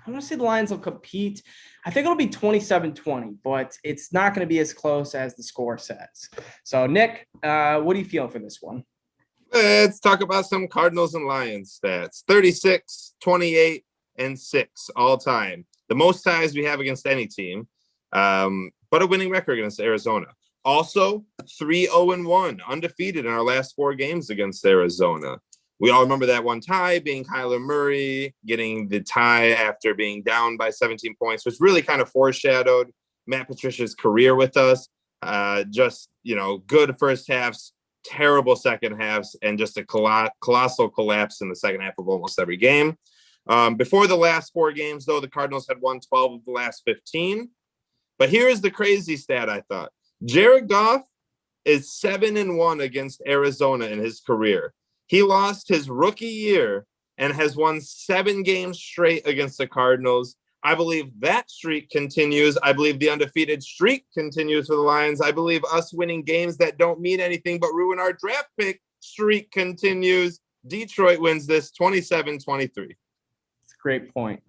I want to say the Lions will compete. I think it'll be 27-20, but it's not going to be as close as the score says. So, Nick, what are you feeling for this one? Let's talk about some Cardinals and Lions stats. 36, 28, and 6 all time. The most ties we have against any team, but a winning record against Arizona. Also, 3-0-1, undefeated in our last 4 games against Arizona. We all remember that one tie being Kyler Murray getting the tie after being down by 17 points, which really kind of foreshadowed Matt Patricia's career with us. Good first halves, terrible second halves, and just a colossal collapse in the second half of almost every game. Before the last 4 games, though, the Cardinals had won 12 of the last 15. But here's the crazy stat, I thought. Jared Goff is 7-1 against Arizona in his career. He lost his rookie year and has won 7 games straight against the Cardinals. I believe that streak continues. I believe the undefeated streak continues for the Lions. I believe us winning games that don't mean anything but ruin our draft pick streak continues. Detroit wins this 27-23. It's a great point.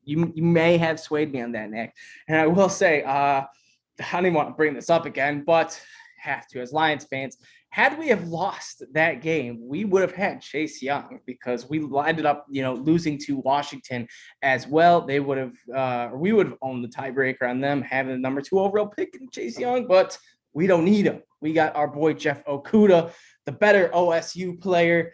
You may have swayed me on that, Nick. And I will say, I don't even want to bring this up again, but have to, as Lions fans, had we have lost that game, we would have had Chase Young, because we ended up, losing to Washington as well. They would have, we would have owned the tiebreaker on them having the number 2 overall pick in Chase Young, but we don't need him. We got our boy Jeff Okudah, the better OSU player,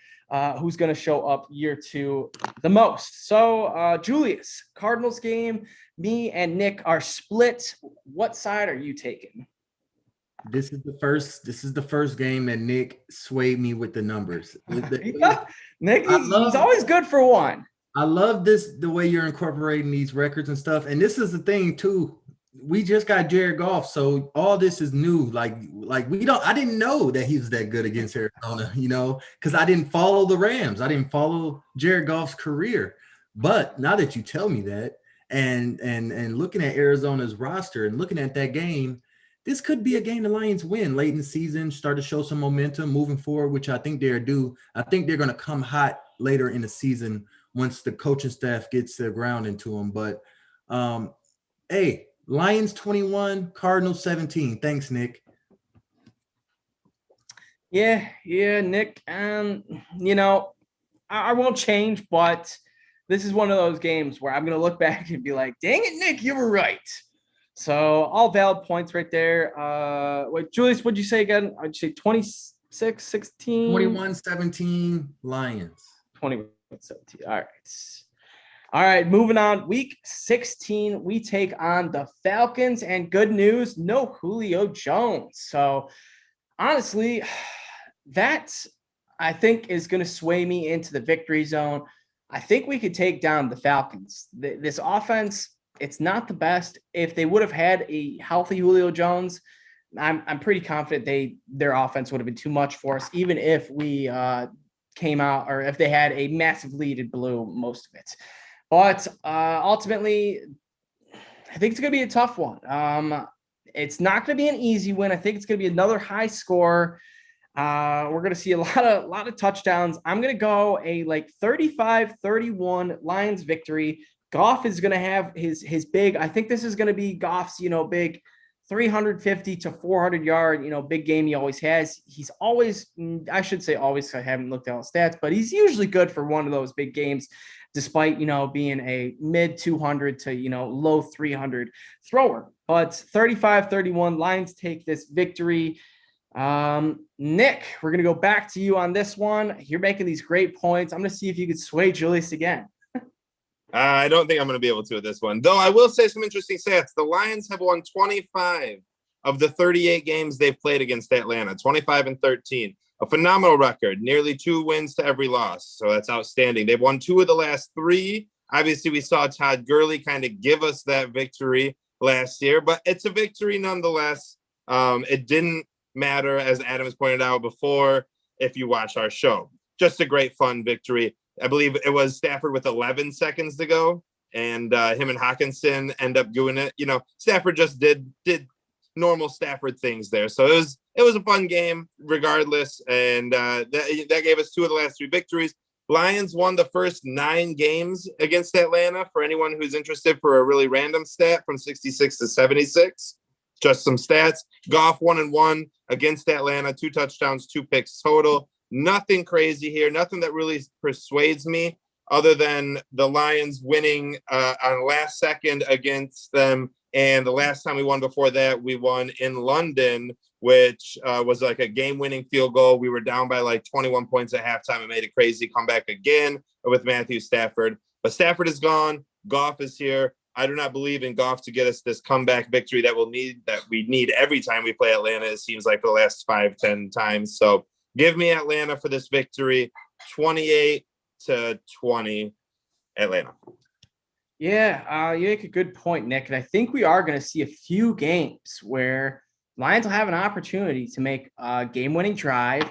who's going to show up year 2 the most. So, Julius, Cardinals game, me and Nick are split. What side are you taking? This is the first game that Nick swayed me with the numbers. Nick, he's always good for one. I love the way you're incorporating these records and stuff. And this is the thing too. We just got Jared Goff, so all this is new. I didn't know that he was that good against Arizona, because I didn't follow the Rams. I didn't follow Jared Goff's career. But now that you tell me that, and looking at Arizona's roster and looking at that game, this could be a game the Lions win late in the season, start to show some momentum moving forward, which I think they're due. I think they're going to come hot later in the season once the coaching staff gets their ground into them. But, hey, Lions 21, Cardinals 17. Thanks, Nick. Yeah, Nick. I won't change, but this is one of those games where I'm going to look back and be like, dang it, Nick, you were right. So all valid points right there. Wait, Julius, what'd you say again? I'd say 26, 16? 21-17 Lions. 21, 17. All right. All right, moving on. Week 16, we take on the Falcons, and good news, no Julio Jones. So honestly, that I think is going to sway me into the victory zone. I think we could take down the Falcons. This offense, it's not the best. If they would have had a healthy Julio Jones, I'm pretty confident their offense would have been too much for us, even if we came out, or if they had a massive lead and blew most of it. But ultimately, I think it's going to be a tough one. It's not going to be an easy win. I think it's going to be another high score. We're going to see a lot of touchdowns. I'm going to go a 35-31 Lions victory. Goff is going to have his big, I think this is going to be Goff's, big 350 to 400 yard, big game he always has. He's always, I should say always, I haven't looked at all stats, but he's usually good for one of those big games, despite, being a mid 200 to, low 300 thrower. But 35-31 Lions take this victory. Nick, we're going to go back to you on this one. You're making these great points. I'm going to see if you could sway Julius again. I don't think I'm going to be able to with this one, though. I will say some interesting stats. The Lions have won 25 of the 38 games they've played against Atlanta, 25-13, a phenomenal record, nearly 2 wins to every loss. So that's outstanding. They've won 2 of the last 3. Obviously, we saw Todd Gurley kind of give us that victory last year, but it's a victory nonetheless. It didn't matter, as Adam has pointed out before, if you watch our show. Just a great, fun victory. I believe it was Stafford with 11 seconds to go, and him and Hawkinson end up doing it. Stafford just did normal Stafford things there. So it was a fun game regardless, and that gave us 2 of the last 3 victories. Lions won the first 9 games against Atlanta, for anyone who's interested, for a really random stat, from 66 to 76. Just some stats. Goff 1-1 against Atlanta, 2 touchdowns, 2 picks total. Nothing crazy here. Nothing that really persuades me, other than the Lions winning on last second against them. And the last time we won before that, we won in London, which was like a game-winning field goal. We were down by 21 points at halftime and made a crazy comeback again with Matthew Stafford. But Stafford is gone. Goff is here. I do not believe in Goff to get us this comeback victory that we need every time we play Atlanta. It seems like for the last 5-10 times. So give me Atlanta for this victory, 28-20 Atlanta. Yeah, you make a good point, Nick. And I think we are going to see a few games where Lions will have an opportunity to make a game-winning drive.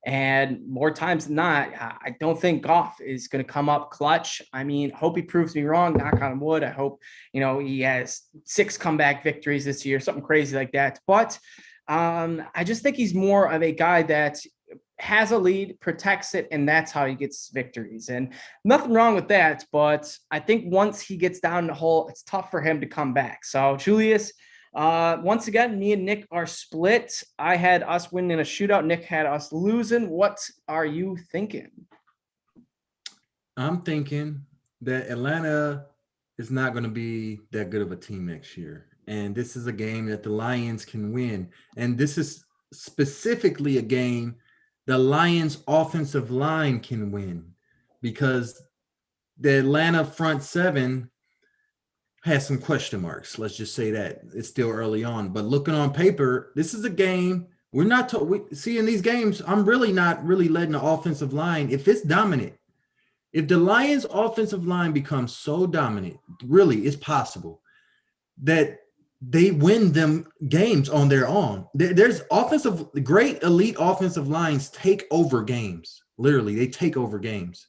And more times than not, I don't think Goff is going to come up clutch. I mean, hope he proves me wrong, knock on wood. I hope, he has 6 comeback victories this year, something crazy like that. But I just think he's more of a guy that has a lead, protects it, and that's how he gets victories. And nothing wrong with that. But I think once he gets down the hole, it's tough for him to come back. So, Julius, once again, me and Nick are split. I had us winning in a shootout. Nick had us losing. What are you thinking? I'm thinking that Atlanta is not going to be that good of a team next year. And this is a game that the Lions can win. And this is specifically a game the Lions offensive line can win, because the Atlanta front 7 has some question marks. Let's just say that. It's still early on, but looking on paper, this is a game we're not see in these games. I'm really not letting the offensive line, if it's dominant, if the Lions offensive line becomes so dominant, really it's possible that they win them games on their own. There's great elite offensive lines take over games. Literally, they take over games.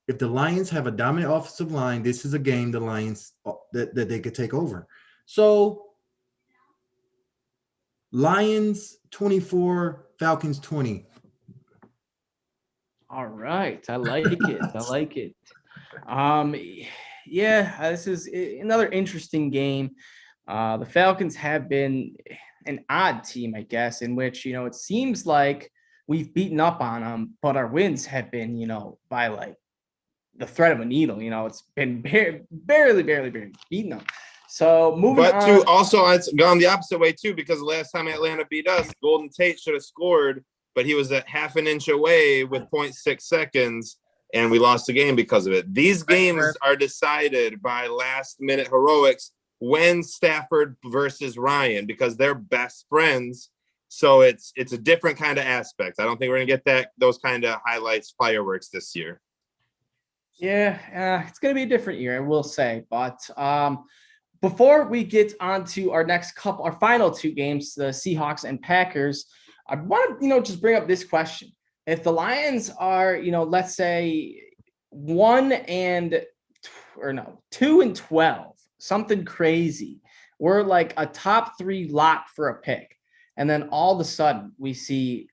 If the Lions have a dominant offensive line, this is a game the Lions that they could take over. So Lions 24, Falcons 20. All right. I like it. I like it. Yeah, this is another interesting game. The Falcons have been an odd team, I guess, in which, it seems like we've beaten up on them, but our wins have been, by the thread of a needle. It's been barely beating them. So moving on. But also it's gone the opposite way too, because the last time Atlanta beat us, Golden Tate should have scored, but he was at half an inch away with 0.6 seconds, and we lost the game because of it. These games are decided by last-minute heroics when Stafford versus Ryan, because they're best friends. So it's a different kind of aspect. I don't think we're gonna get those kind of highlights, fireworks this year. Yeah, it's gonna be a different year, I will say. But before we get on to our final two games, the Seahawks and Packers, I want to just bring up this question: if the Lions are let's say 2-12, something crazy, we're like a top 3 lock for a pick. And then all of a sudden we see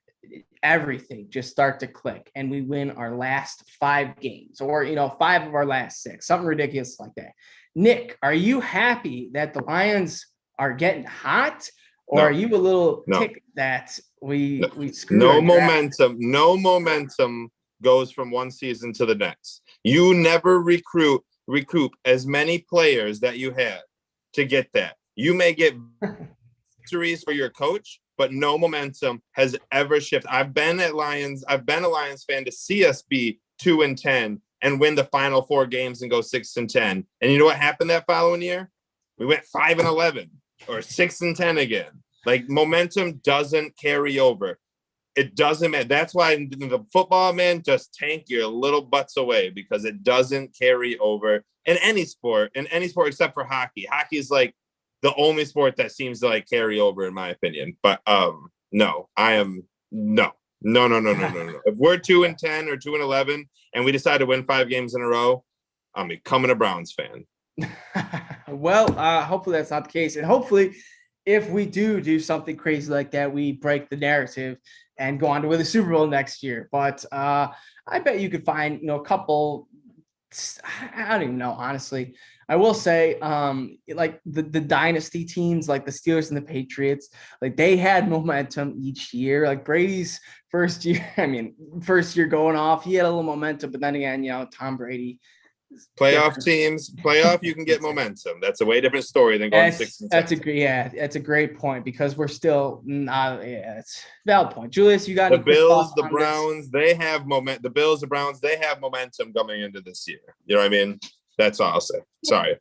everything just start to click and we win our last 5 games, or 5 of our last 6, something ridiculous like that. Nick, are you happy that the Lions are getting hot, or are you a little ticked that we screwed? No momentum goes from one season to the next. You never recoup as many players that you had to get that. You may get victories for your coach, but no momentum has ever shifted. I've been a Lions fan to see us be 2-10 and win the final 4 games and go 6-10. And you know what happened that following year? We went 5-11 or 6-10 again. Like, momentum doesn't carry over. It doesn't matter. That's why the football, man, just tank your little butts away, because it doesn't carry over in any sport except for hockey. Hockey is like the only sport that seems to like carry over, in my opinion. But no. If we're 2-10 or 2-11 and we decide to win 5 games in a row, I'm becoming a Browns fan. Well, hopefully that's not the case, and hopefully, if we do something crazy like that, we break the narrative and go on to win the Super Bowl next year. But I bet you could find, a couple. I don't even know, honestly. I will say, like the dynasty teams, like the Steelers and the Patriots, like they had momentum each year. Like Brady's first year going off, he had a little momentum, but then again, Tom Brady. Playoff teams, you can get momentum. That's a way different story than going 6-10. That's a great point, because we're still not. Yeah, it's a valid point. Julius, you got the Bills, the Browns? They have momentum. The Bills, the Browns, they have momentum coming into this year. You know what I mean? That's all I'll say. Sorry.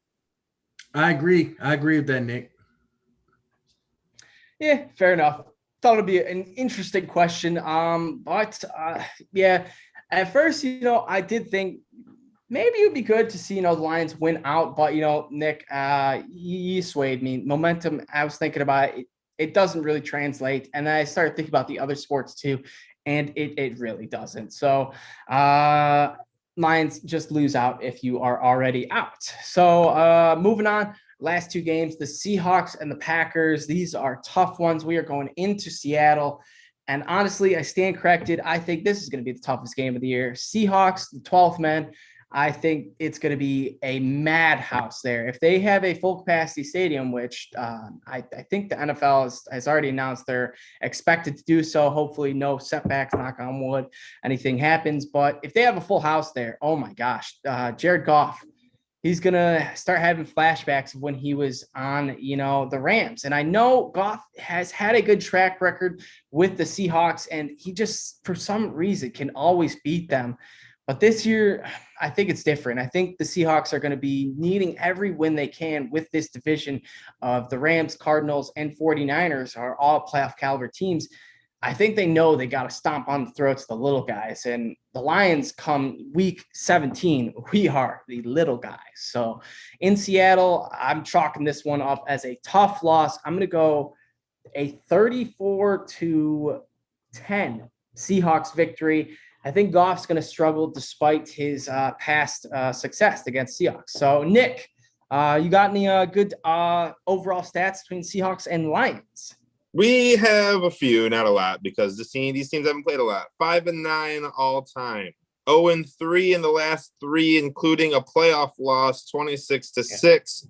I agree with that, Nick. Yeah, fair enough. Thought it'd be an interesting question. But yeah, at first, I did think maybe it would be good to see, the Lions win out. But, Nick, you swayed me. Momentum, I was thinking about it. It doesn't really translate. And then I started thinking about the other sports too, and it really doesn't. So Lions just lose out if you are already out. So moving on, last 2 games, the Seahawks and the Packers. These are tough ones. We are going into Seattle. And honestly, I stand corrected. I think this is going to be the toughest game of the year. Seahawks, the 12th man. I think it's going to be a madhouse there. If they have a full capacity stadium, which I think the NFL has already announced they're expected to do so. Hopefully no setbacks, knock on wood, anything happens. But if they have a full house there, oh my gosh, Jared Goff, he's going to start having flashbacks of when he was on, the Rams. And I know Goff has had a good track record with the Seahawks, and he just, for some reason, can always beat them. But this year, I think it's different. I think the Seahawks are going to be needing every win they can with this division of the Rams, Cardinals, and 49ers are all playoff caliber teams. I think they know they got to stomp on the throats of the little guys. And the Lions come week 17. We are the little guys. So in Seattle, I'm chalking this one up as a tough loss. I'm going to go a 34-10 Seahawks victory. I think Goff's going to struggle despite his past success against Seahawks. So, Nick, you got any good overall stats between Seahawks and Lions? We have a few, not a lot, because these teams haven't played a lot. 5-9 all time. 0-3 in the last 3, including a playoff loss, 26-6.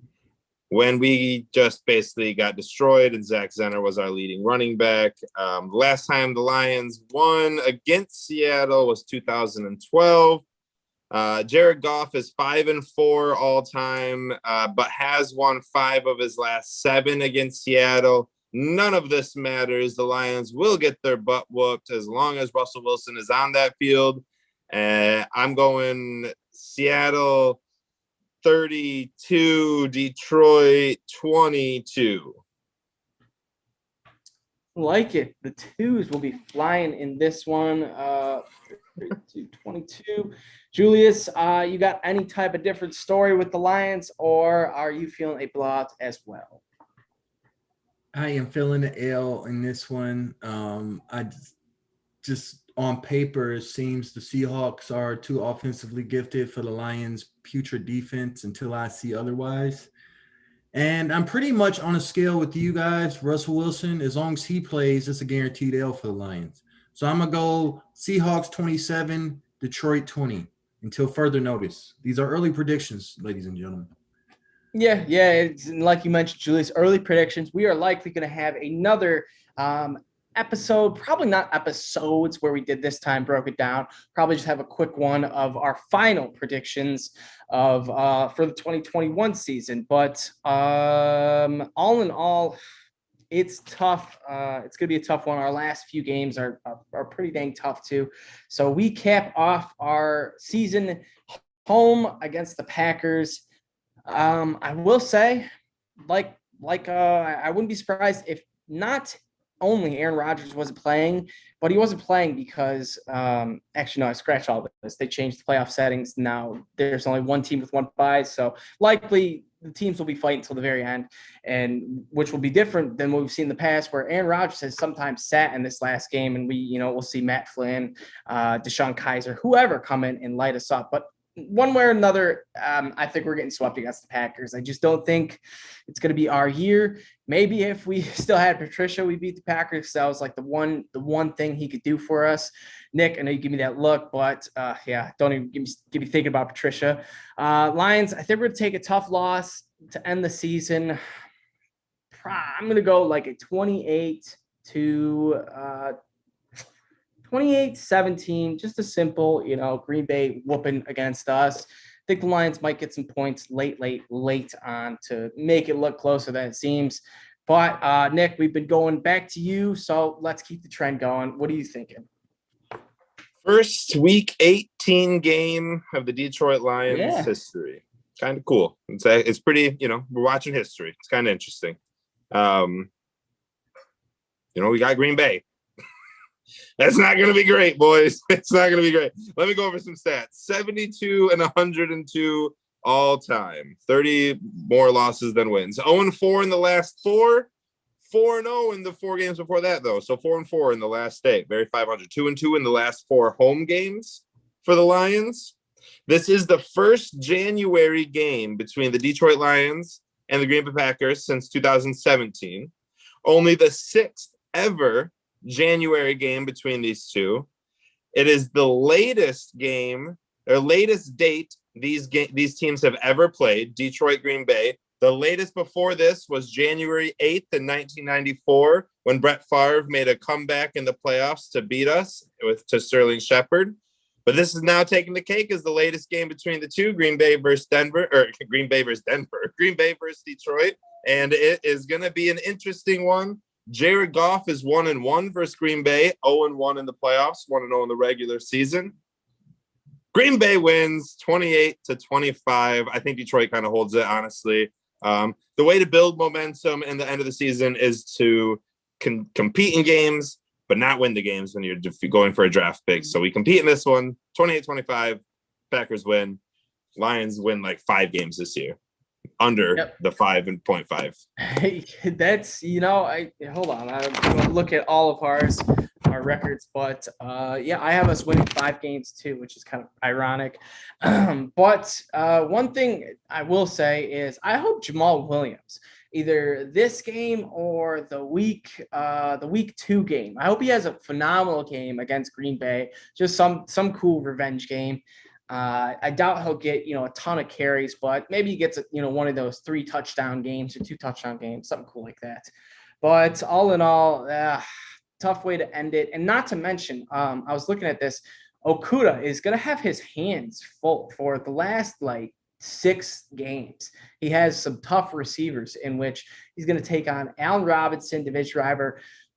When we just basically got destroyed and Zach Zenner was our leading running back. The last time the Lions won against Seattle was 2012. Jared Goff is 5-4 all time, but has won 5 of his last 7 against Seattle. None of this matters. The Lions will get their butt whooped as long as Russell Wilson is on that field. I'm going Seattle 32, Detroit 22. Like it. The twos will be flying in this one. 22. Julius, you got any type of different story with the Lions, or are you feeling a blowout as well? I am feeling the L in this one. I just on paper, it seems the Seahawks are too offensively gifted for the Lions' putrid defense until I see otherwise. And I'm pretty much on a scale with you guys. Russell Wilson, as long as he plays, it's a guaranteed L for the Lions. So I'm going to go Seahawks 27, Detroit 20 until further notice. These are early predictions, ladies and gentlemen. Yeah. It's, like you mentioned, Julius, early predictions. We are likely going to have another episode, probably not episodes where we did this time, broke it down. Probably just have a quick one of our final predictions of for the 2021 season. But all in all, it's tough. It's going to be a tough one. Our last few games are pretty dang tough too. So we cap off our season home against the Packers. I will say, I wouldn't be surprised if not only Aaron Rodgers wasn't playing, but he wasn't playing because actually, no, I scratched all this. They changed the playoff settings. Now there's only one team with one bye. So likely the teams will be fighting until the very end, and which will be different than what we've seen in the past, where Aaron Rodgers has sometimes sat in this last game, and we'll see Matt Flynn, Deshaun Kaiser, whoever come in and light us up. But one way or another, I think we're getting swept against the Packers. I just don't think it's going to be our year. Maybe if we still had Patricia, we beat the Packers. So that was like the one thing he could do for us. Nick, I know you give me that look, but don't even give me thinking about Patricia. Lions, I think we're going to take a tough loss to end the season. I'm going to go like a 28-17, just a simple, Green Bay whooping against us. I think the Lions might get some points late on to make it look closer than it seems. But Nick, we've been going back to you, so let's keep the trend going. What are you thinking? First week 18 game of the Detroit Lions history. Kind of cool. It's pretty, we're watching history. It's kind of interesting. We got Green Bay. That's not going to be great, boys. It's not going to be great. Let me go over some stats. 72 and 102 all time. 30 more losses than wins. 0-4 in the last 4. 4-0 in the 4 games before that, though. So 4-4 in the last 8. Very 500. 2-2 in the last 4 home games for the Lions. This is the first January game between the Detroit Lions and the Green Bay Packers since 2017. Only the 6th ever January game between these two. It is the latest game or latest date these teams have ever played. Detroit, Green Bay. The latest before this was January 8th in 1994 when Brett Favre made a comeback in the playoffs to beat us to Sterling Shepard. But this is now taking the cake as the latest game between the two, Green Bay versus Detroit. And it is going to be an interesting one. Jared Goff is 1-1 versus Green Bay, 0-1 in the playoffs, 1-0 in the regular season. Green Bay wins 28-25. I think Detroit kind of holds it, honestly. The way to build momentum in the end of the season is to compete in games, but not win the games when you're going for a draft pick. So we compete in this one, 28-25. Packers win. Lions win like 5 games this year. Under the 5.5. Hey, that's hold on. I'm gonna look at all of our records, but I have us winning 5 games too, which is kind of ironic. But one thing I will say is I hope Jamal Williams, either this game or the week 2 game, I hope he has a phenomenal game against Green Bay. Just some cool revenge game. I doubt he'll get, a ton of carries, but maybe he gets, one of those 3 touchdown games or 2 touchdown games, something cool like that. But all in all, tough way to end it. And not to mention, I was looking at this, Okuda is going to have his hands full for the last 6 games. He has some tough receivers in which he's going to take on Allen Robinson, division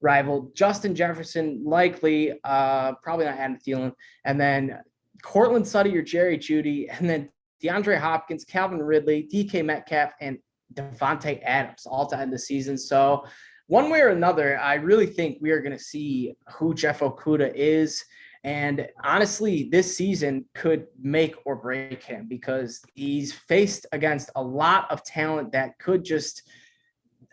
rival, Justin Jefferson, likely, probably not Adam Thielen, and then Cortland Sutton or Jerry Jeudy, and then DeAndre Hopkins, Calvin Ridley, DK Metcalf, and Devontae Adams all to end the season. So one way or another, I really think we are going to see who Jeff Okuda is. And honestly, this season could make or break him because he's faced against a lot of talent that could just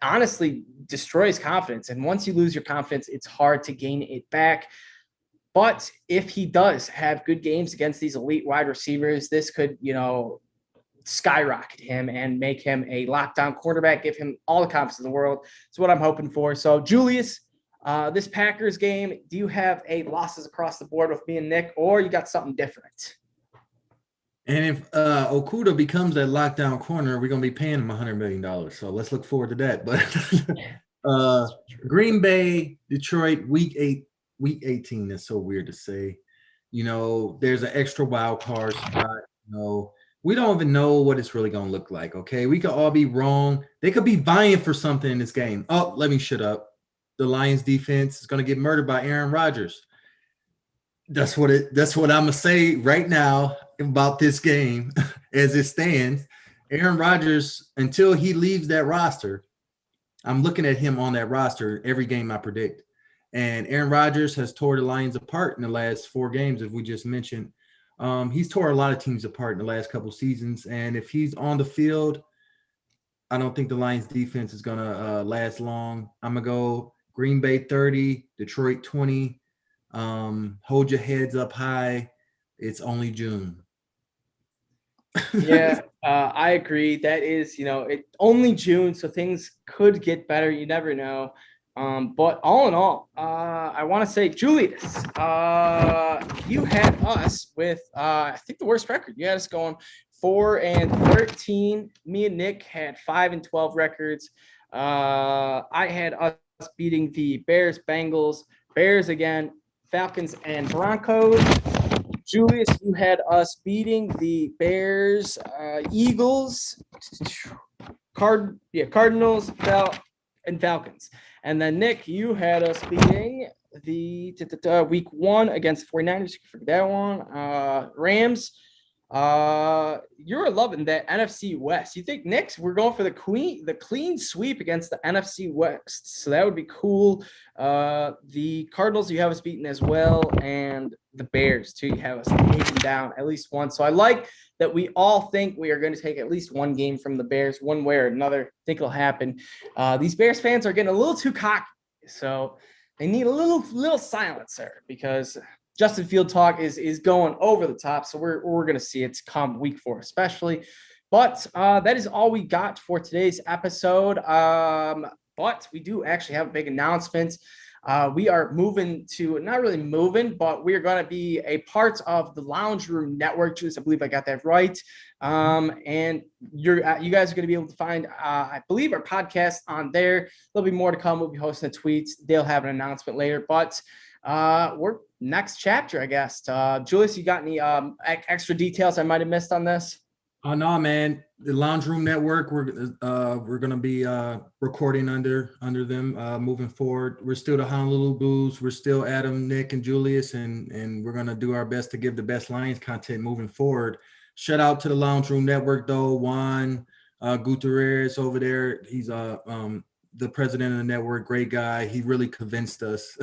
honestly destroy his confidence. And once you lose your confidence, it's hard to gain it back. But if he does have good games against these elite wide receivers, this could, skyrocket him and make him a lockdown quarterback, give him all the confidence in the world. It's what I'm hoping for. So, Julius, this Packers game, do you have losses across the board with me and Nick, or you got something different? And if Okuda becomes that lockdown corner, we're going to be paying him $100 million. So let's look forward to that. But Green Bay, Detroit, week 18 is so weird to say. There's an extra wild card spot. We don't even know what it's really going to look like, okay? We could all be wrong. They could be vying for something in this game. Oh, let me shut up. The Lions defense is going to get murdered by Aaron Rodgers. That's what I'm going to say right now about this game as it stands. Aaron Rodgers, until he leaves that roster, I'm looking at him on that roster every game I predict. And Aaron Rodgers has tore the Lions apart in the last 4 games, as we just mentioned. He's tore a lot of teams apart in the last couple seasons. And if he's on the field, I don't think the Lions defense is going to last long. I'm going to go Green Bay 30, Detroit 20. Hold your heads up high. It's only June. Yeah, I agree. That is, only June, so things could get better. You never know. But all in all, I want to say, Julius, you had us with, I think, the worst record. You had us going 4-13. Me and Nick had 5-12 records. I had us beating the Bears, Bengals, Bears again, Falcons, and Broncos. Julius, you had us beating the Bears, Eagles, Cardinals, and Falcons. And then, Nick, you had us beating the week 1 against 49ers. You can forget that one. Rams. You're loving that NFC West. You think, Nick, we're going for the clean sweep against the NFC West. So that would be cool. The Cardinals, you have us beaten as well. And the Bears, too, you have us taken down at least one. So I like that we all think we are going to take at least one game from the Bears, one way or another. I think it'll happen. These Bears fans are getting a little too cocky. So they need a little silencer because Justin Field talk is going over the top. So we're going to see it come week 4, especially. But that is all we got for today's episode. But we do actually have a big announcement. We are moving to, not really moving, but we are going to be a part of the Lounge Room Network. Julius, I believe I got that right. And you guys are going to be able to find, I believe, our podcast on there. There'll be more to come. We'll be hosting the tweets. They'll have an announcement later. But we're next chapter, I guess. Julius, you got any extra details I might have missed on this? Oh no, man! The Lounge Room Network. We're gonna be recording under them moving forward. We're still the Honolulu Blues. We're still Adam, Nick, and Julius, and we're gonna do our best to give the best Lions content moving forward. Shout out to the Lounge Room Network, though. Juan Gutierrez over there. He's the president of the network. Great guy. He really convinced us.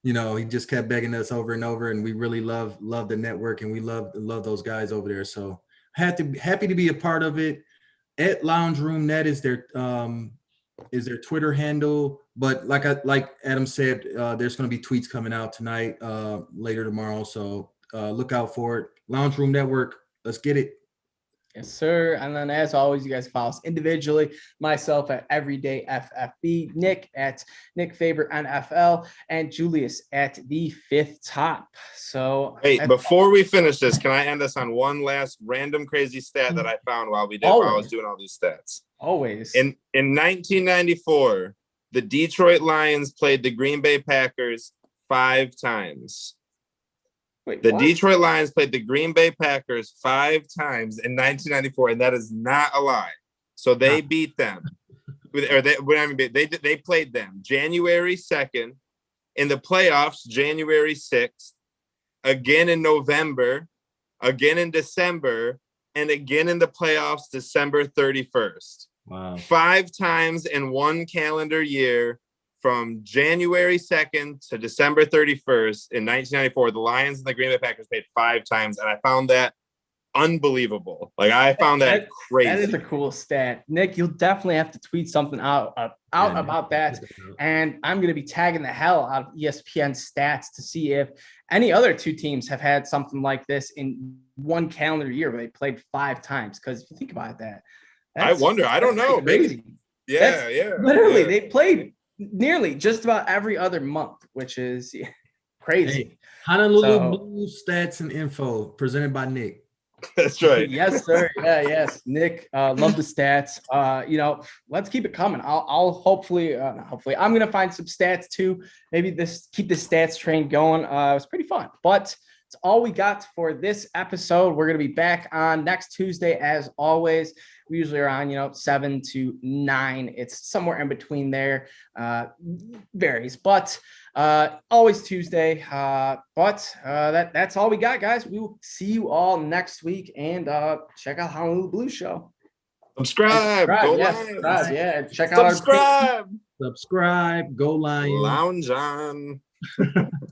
He just kept begging us over and over, and we really love the network, and we love those guys over there. So happy to be a part of it. At Lounge Room Net is their Twitter handle, but like Adam said, there's going to be tweets coming out tonight, later tomorrow. So look out for it. Lounge Room Network. Let's get it. Yes, sir. And then, as always, you guys follow us individually. Myself at Everyday FFB, Nick at Nick Faber NFL, and Julius at the Fifth Top. So, hey, before we finish this, can I end us on one last random crazy stat that I found while I was doing all these stats? Always. In 1994, the Detroit Lions played the Green Bay Packers 5 times. Wait, The what? Detroit Lions played the Green Bay Packers 5 times in 1994, and that is not a lie. So they beat them. They played them January 2nd, in the playoffs, January 6th, again in November, again in December, and again in the playoffs, December 31st. Wow. 5 times in one calendar year from January 2nd to December 31st in 1994. The Lions and the Green Bay Packers played 5 times, and I found that unbelievable. Like, I found that crazy. That is a cool stat. Nick, you'll definitely have to tweet something out about that. And I'm going to be tagging the hell out of ESPN stats to see if any other 2 teams have had something like this in one calendar year where they played 5 times. Because if you think about that, I wonder. I don't know. Crazy. Yeah. Literally, they played nearly just about every other month, which is crazy. Hey, Honolulu Blues stats and info presented by Nick. That's right. Yes, sir. Yeah, yes. Nick, love the stats. Let's keep it coming. I'll hopefully, I'm gonna find some stats too. Maybe keep the stats train going. It was pretty fun, but it's all we got for this episode. We're gonna be back on next Tuesday as always. We usually are on 7 to 9. It's somewhere in between there. Varies, but always Tuesday. That's all we got, guys. We will see you all next week, and check out Honolulu Blues Show. Subscribe. Go Lions. Yeah, check out Subscribe. Subscribe. Go Lions. Lounge on.